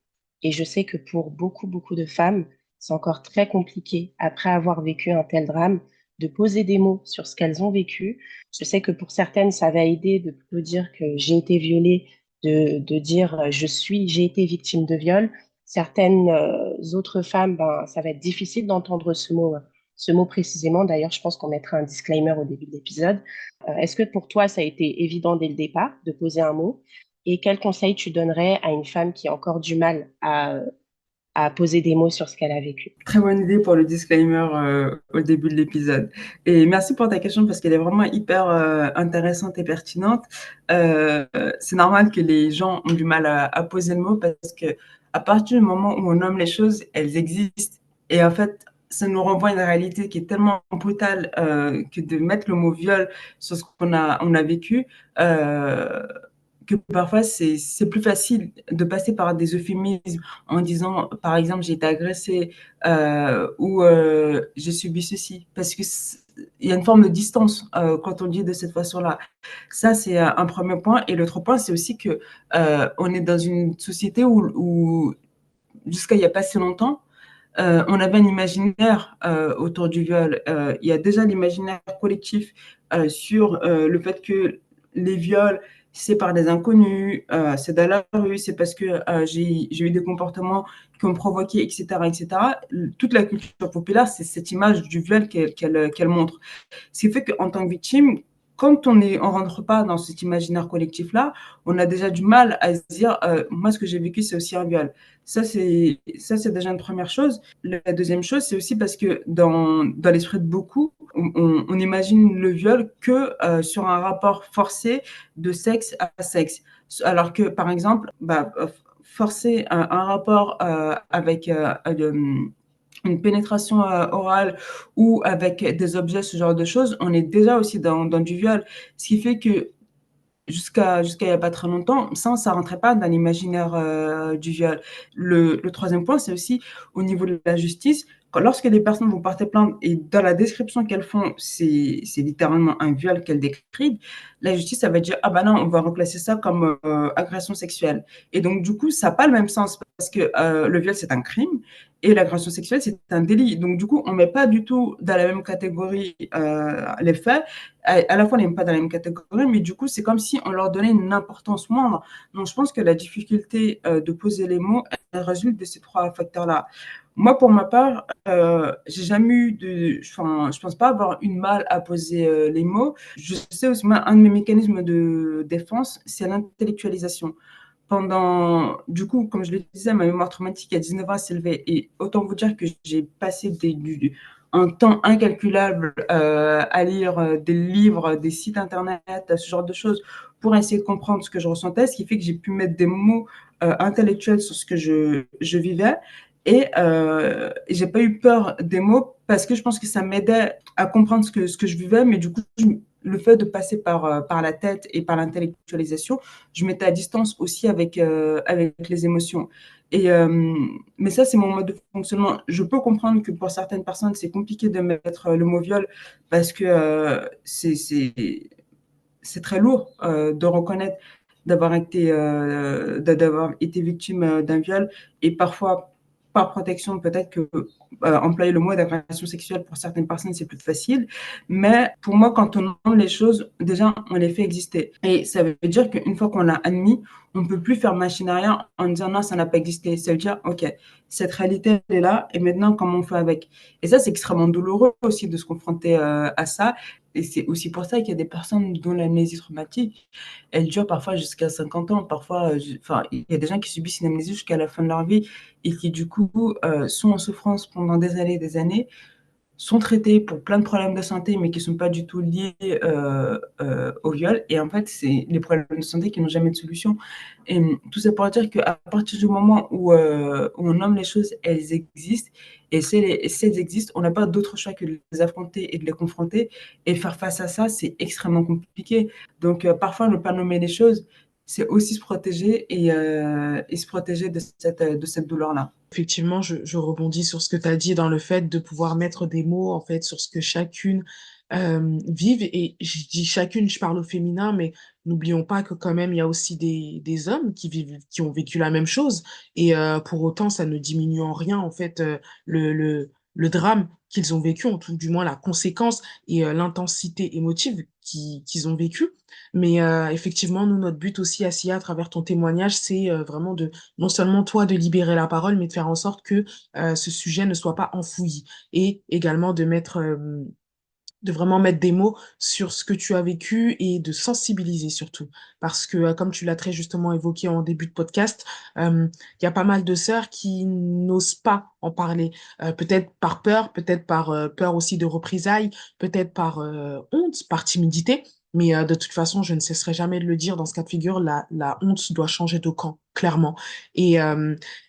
Et je sais que pour beaucoup, beaucoup de femmes, c'est encore très compliqué, après avoir vécu un tel drame, de poser des mots sur ce qu'elles ont vécu. Je sais que pour certaines, ça va aider de plutôt dire que j'ai été violée, de dire j'ai été victime de viol. Certaines autres femmes, ben, ça va être difficile d'entendre ce mot précisément. D'ailleurs, je pense qu'on mettra un disclaimer au début de l'épisode. Est-ce que pour toi, ça a été évident dès le départ de poser un mot? Et quel conseil tu donnerais à une femme qui a encore du mal à poser des mots sur ce qu'elle a vécu? Très bonne idée pour le disclaimer au début de l'épisode. Et merci pour ta question parce qu'elle est vraiment hyper intéressante et pertinente. Euh, c'est normal que les gens ont du mal à poser le mot parce que à partir du moment où on nomme les choses, elles existent. Et en fait, ça nous renvoie à une réalité qui est tellement brutale que de mettre le mot viol sur ce on a vécu. Euh, que parfois c'est plus facile de passer par des euphémismes en disant par exemple j'ai été agressée ou j'ai subi ceci parce que il y a une forme de distance quand on le dit de cette façon-là. Ça c'est un premier point et l'autre point c'est aussi que on est dans une société où jusqu'à il n'y a pas si longtemps on avait un imaginaire autour du viol. Il y a déjà l'imaginaire collectif sur le fait que les viols, c'est par des inconnus, c'est dans la rue, c'est parce que j'ai eu des comportements qui ont provoqué, etc., etc. Toute la culture populaire, c'est cette image du viol qu'elle montre. Ce qui fait qu'en tant que victime, quand on rentre pas dans cet imaginaire collectif-là, on a déjà du mal à se dire, moi, ce que j'ai vécu, c'est aussi un viol. Ça, c'est déjà une première chose. La deuxième chose, c'est aussi parce que dans l'esprit de beaucoup, on imagine le viol que sur un rapport forcé de sexe à sexe. Alors que, par exemple, forcer un rapport avec une pénétration orale ou avec des objets, ce genre de choses, on est déjà aussi dans du viol. Ce qui fait que jusqu'à il n'y a pas très longtemps, ça rentrait pas dans l'imaginaire du viol. Le troisième point, c'est aussi au niveau de la justice. lorsque les personnes vont porter plainte et dans la description qu'elles font, c'est littéralement un viol qu'elles décrivent, la justice, ça va dire, ah ben non, on va reclasser ça comme agression sexuelle. Et donc, du coup, ça n'a pas le même sens parce que le viol, c'est un crime et l'agression sexuelle, c'est un délit. Donc, du coup, on ne met pas du tout dans la même catégorie les faits. À la fois, on ne les met pas dans la même catégorie, mais du coup, c'est comme si on leur donnait une importance moindre. Donc, je pense que la difficulté de poser les mots, elle résulte de ces trois facteurs-là. Moi, pour ma part, j'ai jamais eu enfin, je pense pas avoir une mal à poser les mots. Je sais aussi, moi, un de mes mécanismes de défense, c'est l'intellectualisation. Du coup, comme je le disais, ma mémoire traumatique à 19 ans s'est élevée. Et autant vous dire que j'ai passé un temps incalculable à lire des livres, des sites internet, ce genre de choses, pour essayer de comprendre ce que je ressentais, ce qui fait que j'ai pu mettre des mots intellectuels sur ce que je vivais. Et j'ai pas eu peur des mots parce que je pense que ça m'aidait à comprendre ce que je vivais, mais du coup, le fait de passer par la tête et par l'intellectualisation, je mettais à distance aussi avec les émotions. Et, mais ça, c'est mon mode de fonctionnement. Je peux comprendre que pour certaines personnes, c'est compliqué de mettre le mot viol parce que c'est très lourd de reconnaître d'avoir été victime d'un viol et parfois par protection, peut-être que employer le mot d'agression sexuelle pour certaines personnes, c'est plus facile. Mais pour moi, quand on nomme les choses, déjà, on les fait exister. Et ça veut dire qu'une fois qu'on l'a admis, on ne peut plus faire machine arrière en disant non, ça n'a pas existé. Ça veut dire, OK, cette réalité, elle est là, et maintenant, comment on fait avec? Et ça, c'est extrêmement douloureux aussi de se confronter à ça. Et c'est aussi pour ça qu'il y a des personnes dont l'amnésie traumatique, elle dure parfois jusqu'à 50 ans. Parfois, enfin, il y a des gens qui subissent une amnésie jusqu'à la fin de leur vie et qui, du coup, sont en souffrance pendant des années, sont traités pour plein de problèmes de santé, mais qui ne sont pas du tout liés au viol. Et en fait, c'est les problèmes de santé qui n'ont jamais de solution. Et tout ça pour dire qu'à partir du moment où on nomme les choses, elles existent. Et si elles existent, on n'a pas d'autre choix que de les affronter et de les confronter. Et faire face à ça, c'est extrêmement compliqué. Donc, parfois, ne pas nommer les choses, c'est aussi se protéger et se protéger de cette douleur-là. Effectivement, je rebondis sur ce que tu as dit dans le fait de pouvoir mettre des mots en fait sur ce que chacune vive. Et je dis chacune, je parle au féminin, mais n'oublions pas que quand même il y a aussi des hommes qui vivent, qui ont vécu la même chose. Et pour autant, ça ne diminue en rien en fait le drame qu'ils ont vécu, en tout du moins la conséquence et l'intensité émotive qu'ils ont vécu. Mais effectivement, nous, notre but aussi, Assia, à travers ton témoignage, c'est vraiment de non seulement toi de libérer la parole, mais de faire en sorte que ce sujet ne soit pas enfoui et également de vraiment mettre des mots sur ce que tu as vécu et de sensibiliser surtout. Parce que, comme tu l'as très justement évoqué en début de podcast, il y a pas mal de sœurs qui n'osent pas en parler. Peut-être par peur, peut-être par peur aussi de représailles, peut-être par honte, par timidité. Mais de toute façon, je ne cesserai jamais de le dire, dans ce cas de figure, la honte doit changer de camp, clairement. Et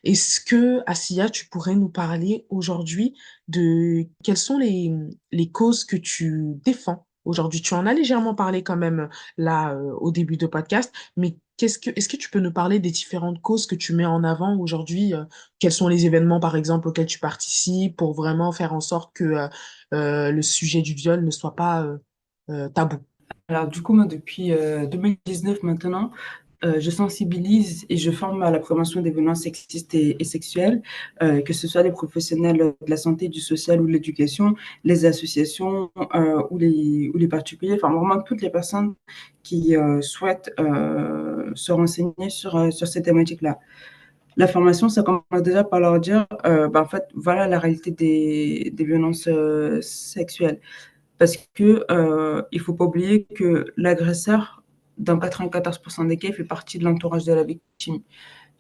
est-ce que, Assia, tu pourrais nous parler aujourd'hui de quelles sont les causes que tu défends aujourd'hui? Tu en as légèrement parlé quand même là au début de podcast, mais est-ce que tu peux nous parler des différentes causes que tu mets en avant aujourd'hui? Quels sont les événements, par exemple, auxquels tu participes pour vraiment faire en sorte que le sujet du viol ne soit pas tabou? Alors, du coup, moi, depuis 2019 maintenant, je sensibilise et je forme à la prévention des violences sexistes et sexuelles, que ce soit les professionnels de la santé, du social ou de l'éducation, les associations ou les particuliers, enfin vraiment toutes les personnes qui souhaitent se renseigner sur ces thématiques-là. La formation, ça commence déjà par leur dire, en fait, voilà la réalité des violences sexuelles. Parce que il faut pas oublier que l'agresseur, dans 94% des cas, il fait partie de l'entourage de la victime.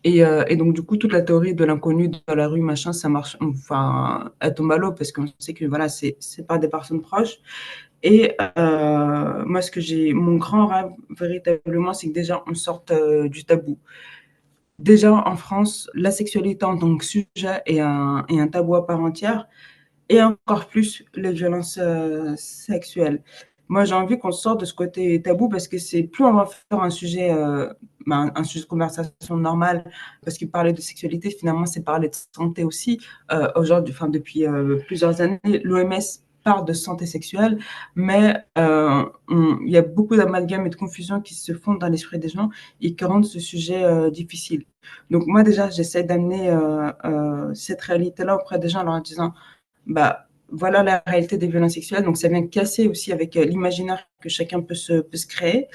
Et donc, du coup, toute la théorie de l'inconnu dans la rue, machin, ça marche, enfin, elle tombe à l'eau parce qu'on sait que voilà, c'est pas des personnes proches. Et moi, mon grand rêve véritablement, c'est que déjà, on sorte du tabou. Déjà, en France, la sexualité en tant que sujet est un tabou à part entière et encore plus les violences sexuelles. Moi, j'ai envie qu'on sorte de ce côté tabou parce que c'est plus on va faire un sujet de conversation normal, parce que parler de sexualité, finalement, c'est parler de santé aussi. Aujourd'hui, enfin, depuis plusieurs années, l'OMS parle de santé sexuelle, mais il y a beaucoup d'amalgames et de confusion qui se font dans l'esprit des gens et qui rendent ce sujet difficile. Donc moi, déjà, j'essaie d'amener cette réalité-là auprès des gens en leur disant, bah, voilà la réalité des violences sexuelles. Donc, ça vient casser aussi avec l'imaginaire que chacun peut se créer.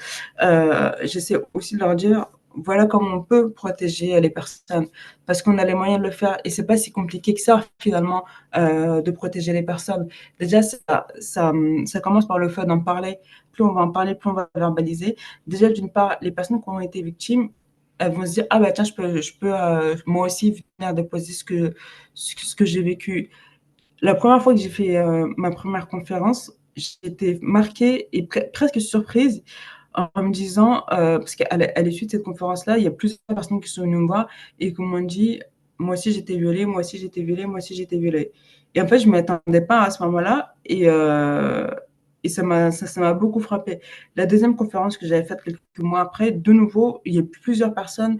J'essaie aussi de leur dire, voilà comment on peut protéger les personnes, parce qu'on a les moyens de le faire. Et c'est pas si compliqué que ça, finalement, de protéger les personnes. Déjà, ça commence par le fait d'en parler. Plus on va en parler, plus on va verbaliser. Déjà, d'une part, les personnes qui ont été victimes, elles vont se dire, ah bah tiens, je peux moi aussi venir déposer ce que j'ai vécu. La première fois que j'ai fait ma première conférence, j'ai été marquée et presque surprise en me disant, parce à l'issue de cette conférence-là, il y a plusieurs personnes qui sont venues me voir et qui m'ont dit, moi aussi j'étais violée, moi aussi j'étais violée, moi aussi j'étais violée. Et en fait, je ne m'y attendais pas à ce moment-là et ça m'a beaucoup frappée. La deuxième conférence que j'avais faite quelques mois après, de nouveau, il y a plusieurs personnes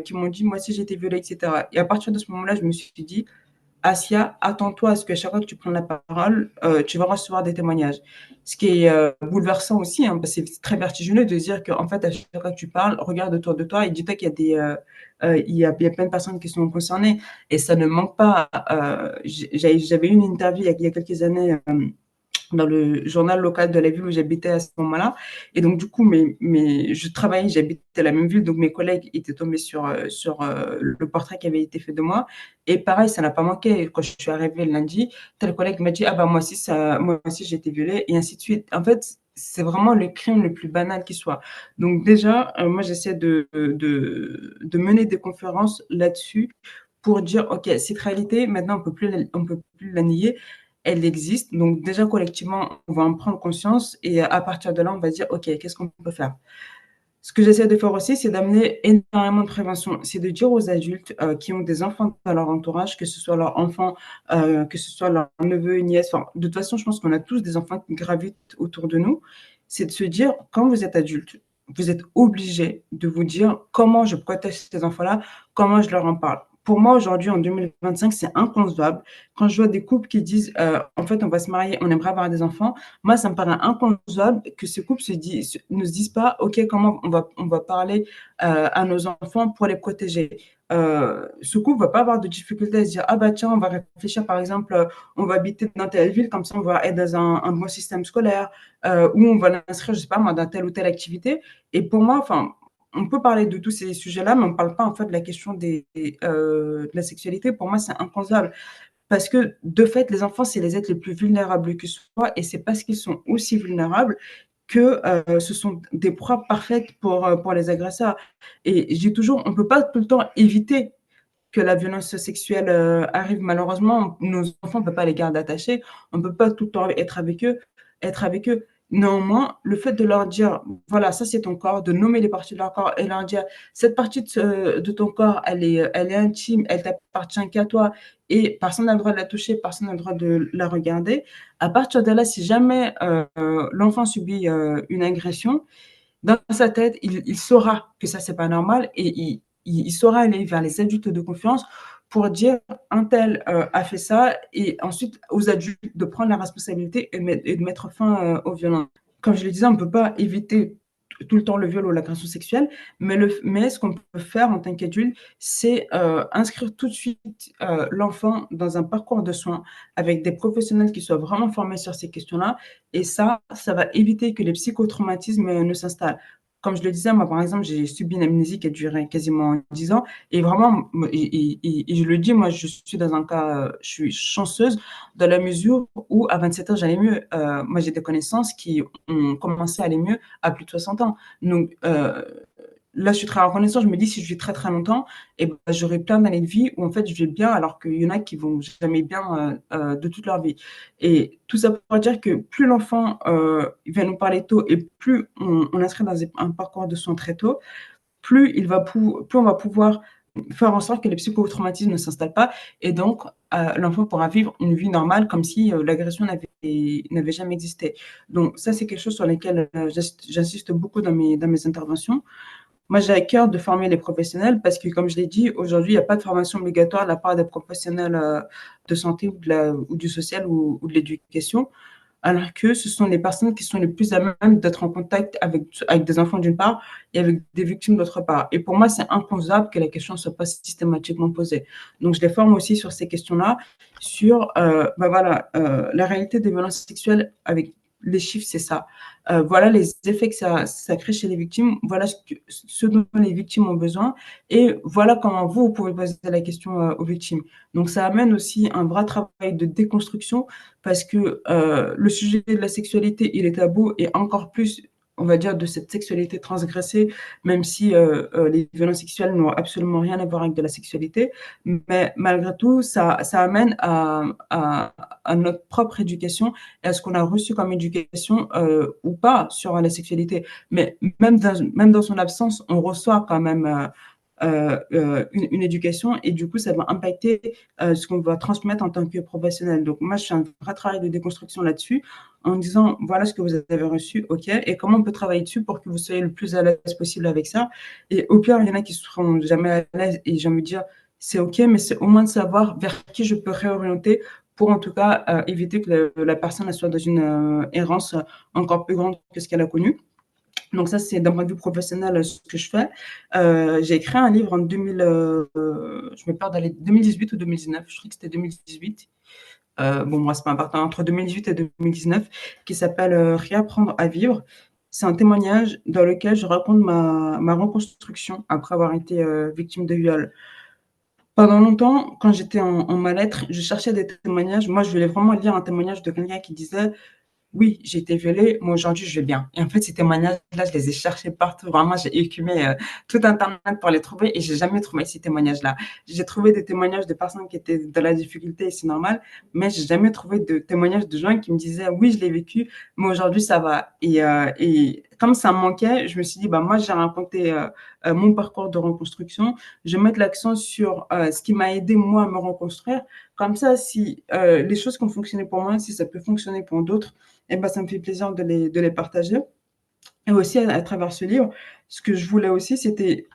qui m'ont dit, moi aussi j'étais violée, etc. Et à partir de ce moment-là, je me suis dit, Asia, attends-toi à ce que chaque fois que tu prends la parole, tu vas recevoir des témoignages. Ce qui est bouleversant aussi, hein, parce que c'est très vertigineux de dire qu'en fait, à chaque fois que tu parles, regarde autour de toi et dis-toi qu'il y a il y a plein de personnes qui sont concernées. Et ça ne manque pas. J'avais eu une interview il y a quelques années dans le journal local de la ville où j'habitais à ce moment-là. Et donc, du coup, je travaillais, j'habitais la même ville, donc mes collègues étaient tombés sur le portrait qui avait été fait de moi. Et pareil, ça n'a pas manqué. Quand je suis arrivée le lundi, tel collègue m'a dit, ah bah moi aussi j'ai été violée, et ainsi de suite. En fait, c'est vraiment le crime le plus banal qui soit. Donc déjà, moi, j'essaie de mener des conférences là-dessus pour dire, OK, cette réalité, maintenant, on peut plus la nier, elle existe. Donc déjà, collectivement, on va en prendre conscience et à partir de là, on va dire, OK, qu'est-ce qu'on peut faire? Ce que j'essaie de faire aussi, c'est d'amener énormément de prévention. C'est de dire aux adultes qui ont des enfants dans leur entourage, que ce soit leurs enfants, que ce soit leurs neveux, nièces. Enfin, de toute façon, je pense qu'on a tous des enfants qui gravitent autour de nous. C'est de se dire, quand vous êtes adulte, vous êtes obligé de vous dire comment je protège ces enfants-là, comment je leur en parle. Pour moi, aujourd'hui, en 2025, c'est inconcevable. Quand je vois des couples qui disent, en fait, on va se marier, on aimerait avoir des enfants, moi, ça me paraît inconcevable que ce couple ne se dise pas, OK, comment on va parler à nos enfants pour les protéger. Ce couple ne va pas avoir de difficulté à se dire, ah bah tiens, on va réfléchir, par exemple, on va habiter dans telle ville, comme ça on va être dans un bon système scolaire, ou on va l'inscrire, je sais pas moi, dans telle ou telle activité. Et pour moi, enfin, on peut parler de tous ces sujets-là, mais on ne parle pas en fait de la question de la sexualité. Pour moi, c'est inconcevable. Parce que, de fait, les enfants, c'est les êtres les plus vulnérables qui soient, et c'est parce qu'ils sont aussi vulnérables que ce sont des proies parfaites pour les agresseurs. Et je dis toujours, on ne peut pas tout le temps éviter que la violence sexuelle arrive. Malheureusement, nos enfants, on ne peut pas les garder attachés, on ne peut pas tout le temps être avec eux. Néanmoins, le fait de leur dire, voilà, ça c'est ton corps, de nommer les parties de leur corps et leur dire, cette partie de ton corps, elle est intime, elle t'appartient qu'à toi et personne n'a le droit de la toucher, personne n'a le droit de la regarder. À partir de là, si jamais l'enfant subit une agression, dans sa tête, il saura que ça, c'est pas normal et il saura aller vers les adultes de confiance pour dire un tel a fait ça et ensuite aux adultes de prendre la responsabilité et de mettre fin aux violences. Comme je le disais, on ne peut pas éviter tout le temps le viol ou l'agression sexuelle, mais ce qu'on peut faire en tant qu'adulte, c'est inscrire tout de suite l'enfant dans un parcours de soins avec des professionnels qui soient vraiment formés sur ces questions-là. Et ça va éviter que les psychotraumatismes ne s'installent. Comme je le disais, moi, par exemple, j'ai subi une amnésie qui a duré quasiment 10 ans. Et vraiment, et je le dis, moi, je suis dans un cas, je suis chanceuse dans la mesure où à 27 ans, j'allais mieux. Moi, j'ai des connaissances qui ont commencé à aller mieux à plus de 60 ans. Donc, là, je suis très reconnaissante. Je me dis, si je vis très, très longtemps, et ben, j'aurai plein d'années de vie où, en fait, je vais bien, alors qu'il y en a qui vont jamais bien de toute leur vie. Et tout ça pour dire que plus l'enfant vient nous parler tôt et plus on l'inscrit dans un parcours de soins très tôt, plus on va pouvoir faire en sorte que les psychotraumatismes ne s'installent pas et donc l'enfant pourra vivre une vie normale comme si l'agression n'avait jamais existé. Donc ça, c'est quelque chose sur lequel j'insiste beaucoup dans mes interventions. Moi, j'ai à cœur de former les professionnels parce que, comme je l'ai dit, aujourd'hui, il n'y a pas de formation obligatoire de la part des professionnels de santé ou du social ou de l'éducation, alors que ce sont les personnes qui sont les plus à même d'être en contact avec des enfants d'une part et avec des victimes d'autre part. Et pour moi, c'est inconcevable que la question ne soit pas systématiquement posée. Donc, je les forme aussi sur ces questions-là, sur la réalité des violences sexuelles avec les chiffres, c'est ça. Voilà les effets que ça crée chez les victimes, voilà ce dont les victimes ont besoin et voilà comment vous pouvez poser la question aux victimes. Donc, ça amène aussi un vrai travail de déconstruction parce que le sujet de la sexualité, il est tabou et encore plus, on va dire, de cette sexualité transgressée, même si les violences sexuelles n'ont absolument rien à voir avec de la sexualité. Mais malgré tout, ça amène à notre propre éducation et à ce qu'on a reçu comme éducation ou pas sur la sexualité. Mais même dans son absence, on reçoit quand même une éducation et du coup, ça va impacter ce qu'on va transmettre en tant que professionnel. Donc, moi, je fais un vrai travail de déconstruction là-dessus en disant, voilà ce que vous avez reçu, OK, et comment on peut travailler dessus pour que vous soyez le plus à l'aise possible avec ça. Et au pire, il y en a qui ne seront jamais à l'aise et j'ai envie de dire, c'est OK, mais c'est au moins de savoir vers qui je peux réorienter pour en tout cas éviter que la personne soit dans une errance encore plus grande que ce qu'elle a connu. Donc ça, c'est d'un point de vue professionnel ce que je fais. J'ai écrit un livre en 2000, je me perds d'aller 2018 ou 2019, je crois que c'était 2018. Bon, moi, c'est pas important, entre 2018 et 2019, qui s'appelle Réapprendre à vivre. C'est un témoignage dans lequel je raconte ma reconstruction après avoir été victime de viol. Pendant longtemps, quand j'étais en mal-être, je cherchais des témoignages. Moi, je voulais vraiment lire un témoignage de quelqu'un qui disait oui, j'ai été violée, moi aujourd'hui je vais bien. Et en fait, ces témoignages-là, je les ai cherchés partout. Vraiment, j'ai écumé tout Internet pour les trouver et j'ai jamais trouvé ces témoignages-là. J'ai trouvé des témoignages de personnes qui étaient dans la difficulté et c'est normal, mais j'ai jamais trouvé de témoignages de gens qui me disaient oui, je l'ai vécu, mais aujourd'hui ça va. Et comme ça me manquait, je me suis dit, bah, moi j'ai raconté mon parcours de reconstruction, je vais mettre l'accent sur ce qui m'a aidé moi à me reconstruire. Comme ça, si les choses qui ont fonctionné pour moi, si ça peut fonctionner pour d'autres, eh ben, ça me fait plaisir de les partager. Et aussi, à travers ce livre, ce que je voulais aussi, c'était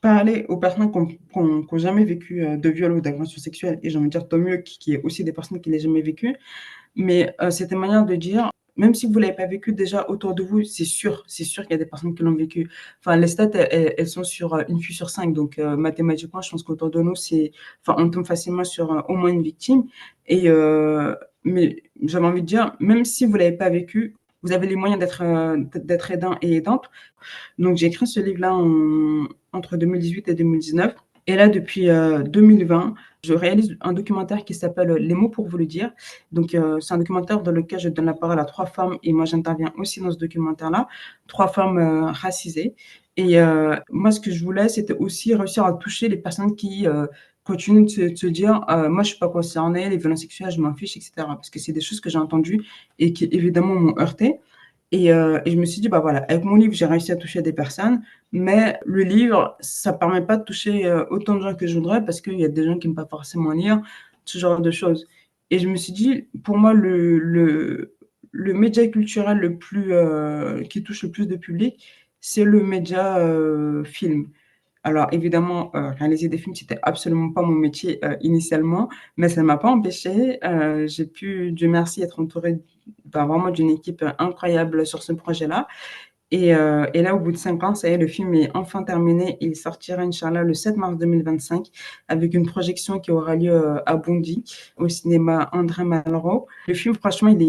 parler aux personnes qui n'ont jamais vécu de viol ou d'agression sexuelle. Et j'ai envie de dire, tant mieux qu'il y ait aussi des personnes qui ne l'aient jamais vécu. Mais c'était une manière de dire, même si vous ne l'avez pas vécu déjà autour de vous, c'est sûr qu'il y a des personnes qui l'ont vécu. Enfin, les stats, elles sont sur une fille sur 5. Donc, mathématiquement, je pense qu'autour de nous, on tombe facilement sur au moins une victime. Et, mais j'avais envie de dire, même si vous ne l'avez pas vécu, vous avez les moyens d'être aidant et aidante. Donc, j'ai écrit ce livre-là entre 2018 et 2019. Et là, depuis 2020, je réalise un documentaire qui s'appelle Les mots pour vous le dire. Donc, c'est un documentaire dans lequel je donne la parole à 3 femmes et moi, j'interviens aussi dans ce documentaire-là, 3 femmes racisées. Et moi, ce que je voulais, c'était aussi réussir à toucher les personnes qui continuent de se dire moi, je ne suis pas concernée, les violences sexuelles, je m'en fiche, etc. Parce que c'est des choses que j'ai entendues et qui, évidemment, m'ont heurtée. Et je me suis dit, bah voilà, avec mon livre, j'ai réussi à toucher des personnes, mais le livre, ça ne permet pas de toucher autant de gens que je voudrais parce qu'il y a des gens qui n'aiment pas forcément lire, ce genre de choses. Et je me suis dit, pour moi, le média culturel qui touche le plus de public, c'est le média film. Alors évidemment, réaliser des films, c'était absolument pas mon métier initialement, mais ça ne m'a pas empêché. J'ai pu, Dieu merci, être entourée vraiment d'une équipe incroyable sur ce projet-là. Et là, au bout de 5 ans, ça y est, le film est enfin terminé. Il sortira, Inch'Allah, le 7 mars 2025 avec une projection qui aura lieu à Bondy, au cinéma André Malraux. Le film, franchement, il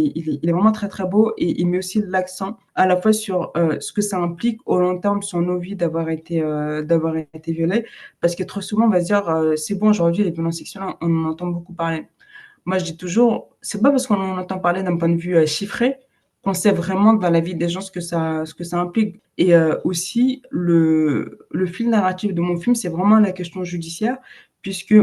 est vraiment très, très beau et il met aussi l'accent à la fois sur ce que ça implique au long terme sur nos vies d'avoir été violés. Parce que trop souvent, on va se dire, c'est bon, aujourd'hui, les violences sexuelles, on en entend beaucoup parler. Moi, je dis toujours, c'est pas parce qu'on en entend parler d'un point de vue chiffré qu'on sait vraiment dans la vie des gens ce que ça implique. Et aussi, le fil narratif de mon film, c'est vraiment la question judiciaire, puisque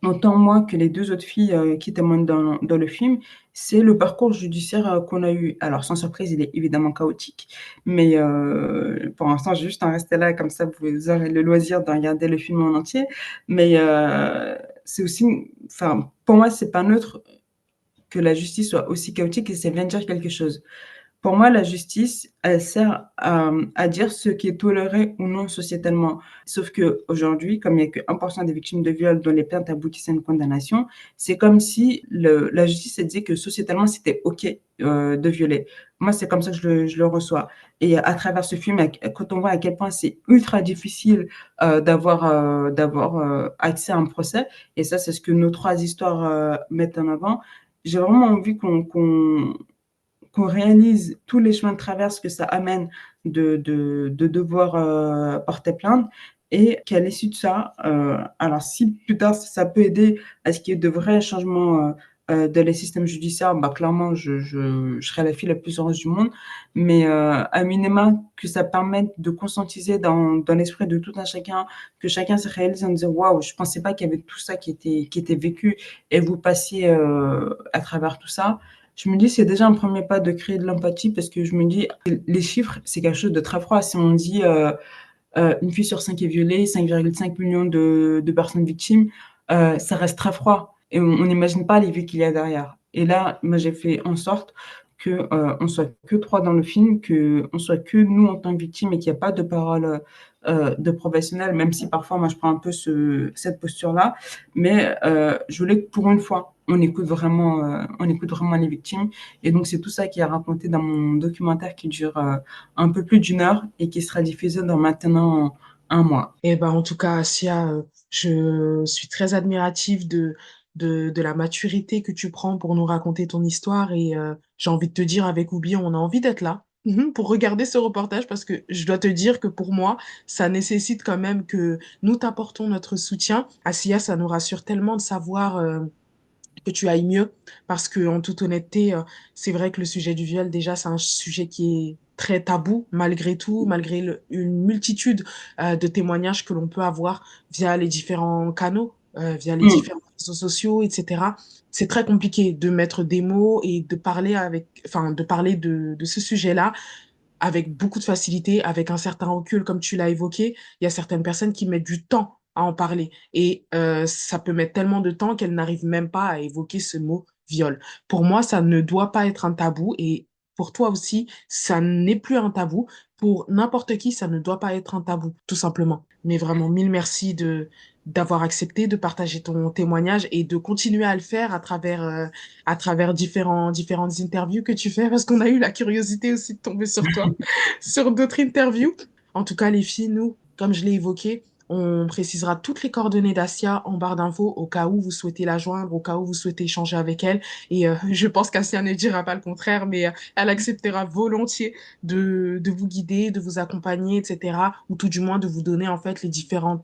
autant moi que les 2 autres filles qui témoignent dans le film, c'est le parcours judiciaire qu'on a eu. Alors, sans surprise, il est évidemment chaotique, mais pour l'instant, je vais juste en rester là, comme ça, vous aurez le loisir de regarder le film en entier. Mais c'est aussi, enfin, pour moi, c'est pas neutre que la justice soit aussi chaotique et ça vient dire quelque chose. Pour moi, la justice, elle sert à dire ce qui est toléré ou non sociétalement. Sauf que aujourd'hui, comme il n'y a que 1% des victimes de viol dont les plaintes aboutissent à une condamnation, c'est comme si la justice elle disait que sociétalement, c'était OK de violer. Moi, c'est comme ça que je le reçois. Et à travers ce film, quand on voit à quel point c'est ultra difficile d'avoir accès à un procès, et ça, c'est ce que nos 3 histoires mettent en avant, j'ai vraiment envie qu'on réalise tous les chemins de traverse que ça amène de devoir porter plainte et qu'à l'issue de ça, alors si plus tard ça peut aider à ce qu'il y ait de vrais changements dans les systèmes judiciaires, bah, clairement je serai la fille la plus heureuse du monde, mais à minima que ça permette de conscientiser dans l'esprit de tout un chacun, que chacun se réalise en disant waouh, je pensais pas qu'il y avait tout ça qui était vécu et vous passiez à travers tout ça. Je me dis, c'est déjà un premier pas de créer de l'empathie parce que je me dis, les chiffres, c'est quelque chose de très froid. Si on dit une fille sur 5 est violée, 5,5 millions de personnes victimes, ça reste très froid. Et on n'imagine pas les vies qu'il y a derrière. Et là, moi, j'ai fait en sorte que on soit que 3 dans le film, que on soit que nous en tant que victimes et qu'il n'y a pas de parole de professionnels, même si parfois, moi, je prends un peu cette posture-là. Mais je voulais que pour une fois, on écoute vraiment les victimes. Et donc, c'est tout ça qui est raconté dans mon documentaire qui dure un peu plus d'1 heure et qui sera diffusé dans maintenant un mois. Et ben, en tout cas, Asia, je suis très admirative de la maturité que tu prends pour nous raconter ton histoire et j'ai envie de te dire avec Oubi, on a envie d'être là pour regarder ce reportage parce que je dois te dire que pour moi, ça nécessite quand même que nous t'apportons notre soutien. Asia, ça nous rassure tellement de savoir que tu ailles mieux parce que en toute honnêteté, c'est vrai que le sujet du viol, déjà, c'est un sujet qui est très tabou malgré tout, malgré une multitude de témoignages que l'on peut avoir via les différents canaux, via les Mm. différents réseaux sociaux, etc. C'est très compliqué de mettre des mots et de parler enfin, de parler de ce sujet-là avec beaucoup de facilité, avec un certain recul, comme tu l'as évoqué. Il y a certaines personnes qui mettent du temps à en parler et ça peut mettre tellement de temps qu'elles n'arrivent même pas à évoquer ce mot viol. Pour moi, ça ne doit pas être un tabou et pour toi aussi, ça n'est plus un tabou. Pour n'importe qui, ça ne doit pas être un tabou, tout simplement. Mais vraiment, mille merci d'avoir accepté de partager ton témoignage et de continuer à le faire à travers différentes interviews que tu fais, parce qu'on a eu la curiosité aussi de tomber sur toi, sur d'autres interviews. En tout cas, les filles, nous, comme je l'ai évoqué, on précisera toutes les coordonnées d'Asia en barre d'infos au cas où vous souhaitez la joindre, au cas où vous souhaitez échanger avec elle. Et je pense qu'Asia ne dira pas le contraire, mais elle acceptera volontiers de vous guider, de vous accompagner, etc. Ou tout du moins de vous donner en fait les différents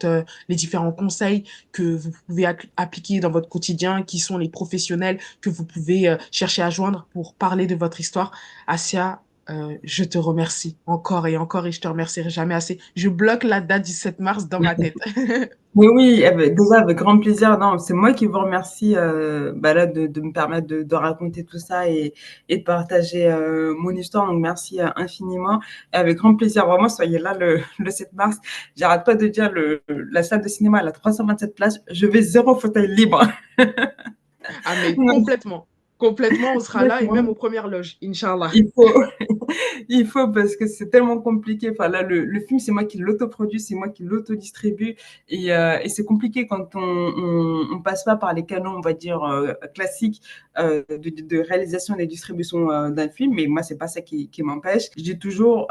conseils que vous pouvez appliquer dans votre quotidien, qui sont les professionnels que vous pouvez chercher à joindre pour parler de votre histoire. Asia, je te remercie encore et encore et je te remercierai jamais assez. Je bloque la date du 7 mars dans ma tête. Oui, oui, déjà avec grand plaisir. Non, c'est moi qui vous remercie bah là, de me permettre de raconter tout ça et de partager mon histoire. Donc, merci infiniment. Et avec grand plaisir, vraiment, soyez là le 7 mars. J'arrête pas de dire, la salle de cinéma, elle a 327 places. Je vais 0 fauteuil libre. Ah, mais complètement. Complètement, on sera là et même aux premières loges, Inch'Allah. Il faut, il faut parce que c'est tellement compliqué. Enfin, là, le film, c'est moi qui l'autoproduis, c'est moi qui l'autodistribue. Et c'est compliqué quand on passe pas par les canaux, on va dire, classiques de réalisation et de distribution d'un film. Mais moi, c'est pas ça qui m'empêche. Je dis toujours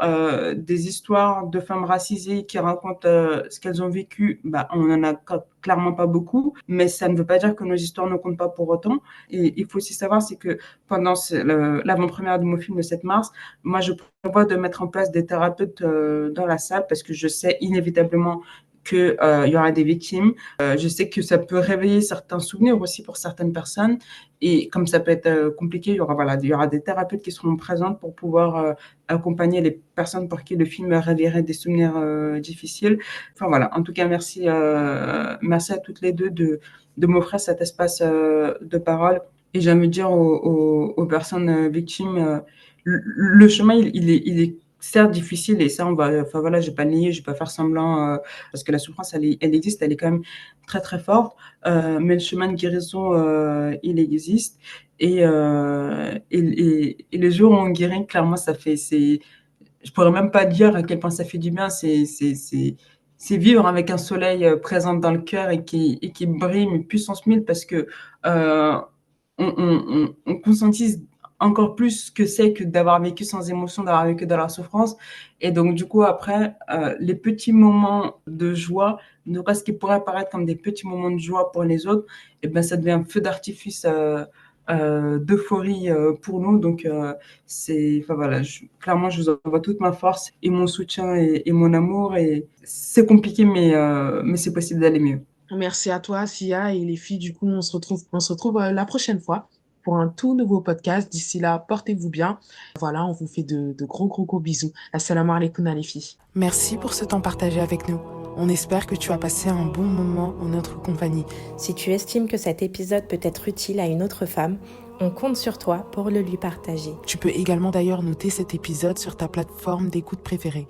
des histoires de femmes racisées qui racontent ce qu'elles ont vécu. Bah, on en a clairement pas beaucoup, mais ça ne veut pas dire que nos histoires ne comptent pas pour autant. Et il faut aussi savoir, c'est que pendant l'avant-première de mon film le 7 mars, moi, je prévois de mettre en place des thérapeutes dans la salle parce que je sais inévitablement qu'il y aura des victimes. Je sais que ça peut réveiller certains souvenirs aussi pour certaines personnes. Et comme ça peut être compliqué, il y aura des thérapeutes qui seront présentes pour pouvoir accompagner les personnes pour qui le film réveillerait des souvenirs difficiles. Enfin voilà, en tout cas, merci à toutes les deux de m'offrir cet espace de parole Et j'ai envie de dire aux personnes victimes, le chemin, il est certes difficile et ça, enfin voilà, je vais pas le nier, je vais pas faire semblant, parce que la souffrance, elle existe, elle est quand même très très forte, mais le chemin de guérison, il existe et les jours où on guérit, clairement, je pourrais même pas dire à quel point ça fait du bien. C'est vivre avec un soleil présent dans le cœur et qui brille mais puissance 1000 parce que euh, on conscientise encore plus ce que c'est que d'avoir vécu sans émotion, d'avoir vécu dans la souffrance. Et donc, du coup, après, les petits moments de joie, ne pas-ce qui pourraient apparaître comme des petits moments de joie pour les autres, et ben, ça devient un feu d'artifice d'euphorie pour nous. Donc, enfin voilà, clairement, je vous envoie toute ma force et mon soutien et mon amour. Et c'est compliqué, mais c'est possible d'aller mieux. Merci à toi, Sia, et les filles. Du coup, on se retrouve la prochaine fois pour un tout nouveau podcast. D'ici là, portez-vous bien. Voilà, on vous fait de gros, gros, gros bisous. Assalamu alaikum, les filles. Merci pour ce temps partagé avec nous. On espère que tu as passé un bon moment en notre compagnie. Si tu estimes que cet épisode peut être utile à une autre femme, on compte sur toi pour le lui partager. Tu peux également d'ailleurs noter cet épisode sur ta plateforme d'écoute préférée.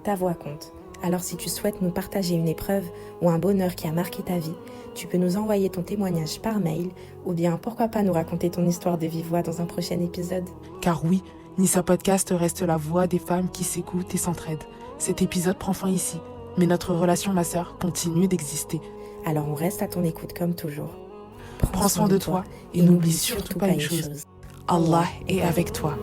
Ta voix compte. Alors si tu souhaites nous partager une épreuve ou un bonheur qui a marqué ta vie, tu peux nous envoyer ton témoignage par mail ou bien pourquoi pas nous raconter ton histoire de vive voix dans un prochain épisode. Car oui, Nissa Podcast reste la voix des femmes qui s'écoutent et s'entraident. Cet épisode prend fin ici, mais notre relation, ma sœur, continue d'exister. Alors on reste à ton écoute comme toujours. Prends soin de toi et n'oublie surtout pas une chose. Allah est avec toi.